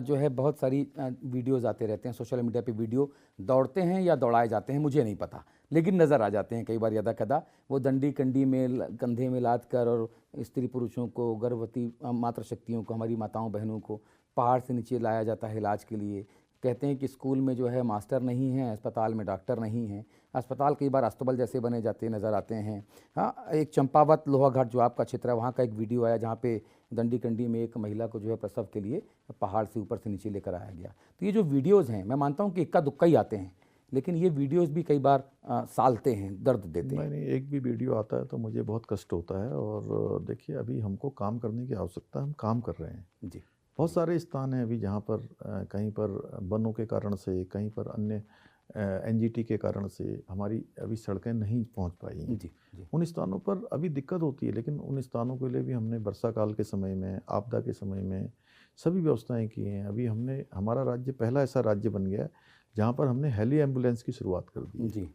जो है बहुत सारी वीडियोज़ आते रहते हैं सोशल मीडिया पे। वीडियो दौड़ते हैं या दौड़ाए जाते हैं मुझे नहीं पता, लेकिन नज़र आ जाते हैं कई बार यदा कदा। वो दंडी कंडी में कंधे में लाद कर और स्त्री पुरुषों को, गर्भवती मातृशक्तियों को, हमारी माताओं बहनों को पहाड़ से नीचे लाया जाता है इलाज के लिए। कहते हैं कि स्कूल में जो है मास्टर नहीं है, अस्पताल में डॉक्टर नहीं है, अस्पताल कई बार अस्तबल जैसे बने जाते नज़र आते हैं। हाँ, एक चंपावत लोहाघाट जो आपका क्षेत्र है वहाँ का एक वीडियो आया जहाँ पे दंडी कंडी में एक महिला को जो है प्रसव के लिए पहाड़ से ऊपर से नीचे लेकर आया गया। तो ये जो वीडियोज़ हैं मैं मानता हूँ कि इक्का दुक्का ही आते हैं, लेकिन ये वीडियोस भी कई बार सालते हैं, दर्द देते हैं। नहीं, एक भी वीडियो आता है तो मुझे बहुत कष्ट होता है। और देखिए, अभी हमको काम करने की आवश्यकता है, हम काम कर रहे हैं। जी। बहुत सारे स्थान हैं अभी जहाँ पर कहीं पर वनों के कारण से, कहीं पर अन्य एनजीटी के कारण से हमारी अभी सड़कें नहीं पहुँच पाई हैं। जी जी। उन स्थानों पर अभी दिक्कत होती है, लेकिन उन स्थानों के लिए भी हमने वर्षा काल के समय में, आपदा के समय में सभी व्यवस्थाएं की हैं। अभी हमारा राज्य पहला ऐसा राज्य बन गया है जहाँ पर हमने हेली एम्बुलेंस की शुरुआत कर दी है। जी।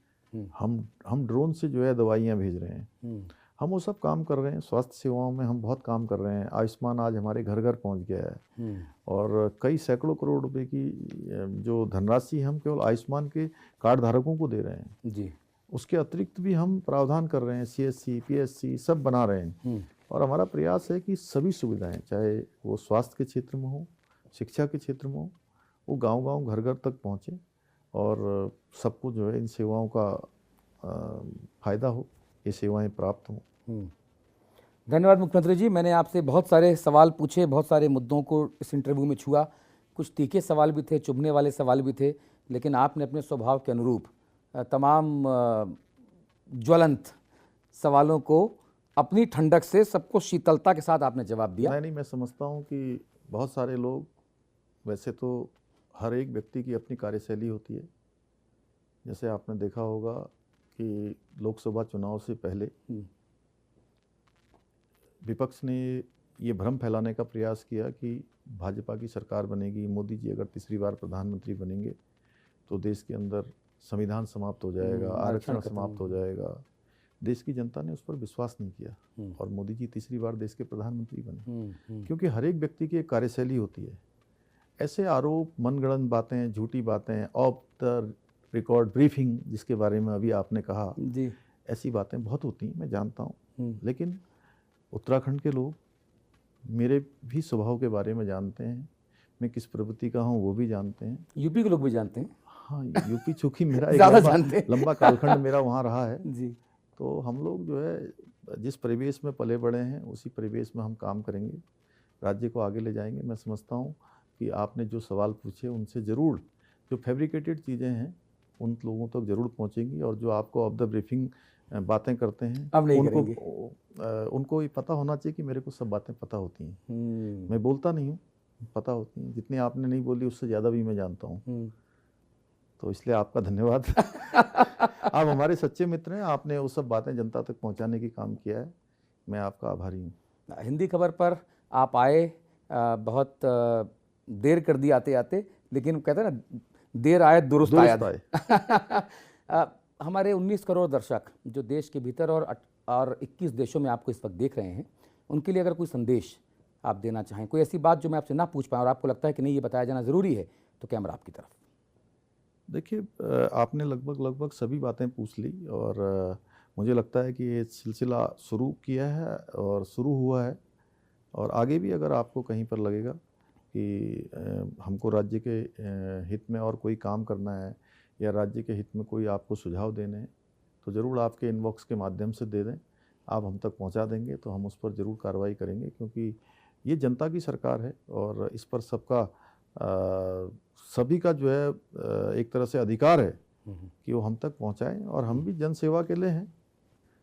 हम ड्रोन से जो है दवाइयाँ भेज रहे हैं। हम वो सब काम कर रहे हैं। स्वास्थ्य सेवाओं में हम बहुत काम कर रहे हैं। आयुष्मान आज हमारे घर घर पहुंच गया है। और कई सैकड़ों करोड़ रुपए की जो धनराशि हम केवल आयुष्मान के कार्ड धारकों को दे रहे हैं। जी। उसके अतिरिक्त भी हम प्रावधान कर रहे हैं, सीएससी, पीएससी सब बना रहे हैं। और हमारा प्रयास है कि सभी सुविधाएं, चाहे वो स्वास्थ्य के क्षेत्र में हो, शिक्षा के क्षेत्र में हो, वो गांव-गांव, घर-घर तक पहुँचे और सबको जो है इन सेवाओं का फ़ायदा हो, ये सेवाएं प्राप्त हों। धन्यवाद मुख्यमंत्री जी। मैंने आपसे बहुत सारे सवाल पूछे, बहुत सारे मुद्दों को इस इंटरव्यू में छुआ। कुछ तीखे सवाल भी थे, चुभने वाले सवाल भी थे, लेकिन आपने अपने स्वभाव के अनुरूप तमाम ज्वलंत सवालों को अपनी ठंडक से, सबको शीतलता के साथ आपने जवाब दिया। नहीं, मैं समझता हूँ कि बहुत सारे लोग, वैसे तो हर एक व्यक्ति की अपनी कार्यशैली होती है। जैसे आपने देखा होगा कि लोकसभा चुनाव से पहले विपक्ष ने ये भ्रम फैलाने का प्रयास किया कि भाजपा की सरकार बनेगी, मोदी जी अगर तीसरी बार प्रधानमंत्री बनेंगे तो देश के अंदर संविधान समाप्त हो जाएगा, आरक्षण समाप्त हो जाएगा। देश की जनता ने उस पर विश्वास नहीं किया और मोदी जी तीसरी बार देश के प्रधानमंत्री बने। क्योंकि हर एक व्यक्ति की एक कार्यशैली होती है। ऐसे आरोप, मनगढ़ंत बातें, झूठी बातें, ऑफ द रिकॉर्ड ब्रीफिंग जिसके बारे में अभी आपने कहा जी, ऐसी बातें बहुत होती हैं, मैं जानता हूँ। लेकिन उत्तराखंड के लोग मेरे भी स्वभाव के बारे में जानते हैं, मैं किस प्रवृत्ति का हूँ वो भी जानते हैं। यूपी के लोग भी जानते हैं। हाँ, यूपी चूँकि मेरा एक लंबा कालखंड मेरा वहाँ रहा है जी। तो हम लोग जो है जिस परिवेश में पले बड़े हैं उसी परिवेश में हम काम करेंगे, राज्य को आगे ले जाएंगे। मैं समझता हूँ कि आपने जो सवाल पूछे उनसे ज़रूर जो फैब्रिकेटेड चीज़ें हैं उन लोगों तक ज़रूर पहुँचेंगी। और जो आपको ऑफ द ब्रीफिंग बातें करते हैं अब नहीं करेंगे। उनको ये पता होना चाहिए कि मेरे को सब बातें पता होती हैं। मैं बोलता नहीं हूँ, पता होती हैं। जितनी आपने नहीं बोली उससे ज़्यादा भी मैं जानता हूँ। तो इसलिए आपका धन्यवाद। आप हमारे सच्चे मित्र हैं, आपने वो सब बातें जनता तक पहुंचाने की काम किया है, मैं आपका आभारी हूँ। हिंदी खबर पर आप आए, बहुत देर कर दी आते आते, लेकिन कहते हैं ना, देर आए दुरुस्त आए। हमारे 19 करोड़ दर्शक जो देश के भीतर और 21 देशों में आपको इस वक्त देख रहे हैं, उनके लिए अगर कोई संदेश आप देना चाहें, कोई ऐसी बात जो मैं आपसे ना पूछ पाऊँ और आपको लगता है कि नहीं ये बताया जाना ज़रूरी है, तो कैमरा आपकी तरफ। देखिए, आपने लगभग सभी बातें पूछ ली और मुझे लगता है कि ये सिलसिला शुरू किया है और शुरू हुआ है और आगे भी अगर आपको कहीं पर लगेगा कि हमको राज्य के हित में और कोई काम करना है या राज्य के हित में कोई आपको सुझाव देने हैं तो ज़रूर आपके इनबॉक्स के माध्यम से दे दें, आप हम तक पहुंचा देंगे तो हम उस पर ज़रूर कार्रवाई करेंगे। क्योंकि ये जनता की सरकार है और इस पर सभी का जो है एक तरह से अधिकार है कि वो हम तक पहुंचाएं। और हम भी जन सेवा के लिए हैं।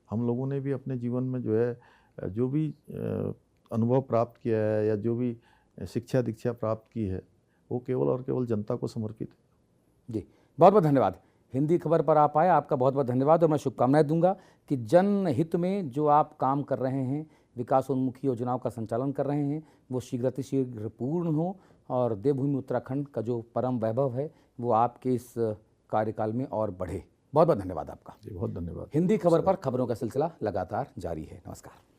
हम लोगों ने भी अपने जीवन में जो है जो भी अनुभव प्राप्त किया है या जो भी शिक्षा दीक्षा प्राप्त की है वो केवल और केवल जनता को समर्पित है। जी, बहुत बहुत धन्यवाद। हिंदी खबर पर आप आए, आपका बहुत बहुत धन्यवाद। और मैं शुभकामनाएं दूंगा कि जन हित में जो आप काम कर रहे हैं, विकासोन्मुखी योजनाओं का संचालन कर रहे हैं, वो शीघ्र पूर्ण हो और देवभूमि उत्तराखंड का जो परम वैभव है वो आपके इस कार्यकाल में और बढ़े। बहुत बहुत धन्यवाद आपका। जी, बहुत धन्यवाद। हिंदी खबर पर खबरों का सिलसिला लगातार जारी है। नमस्कार।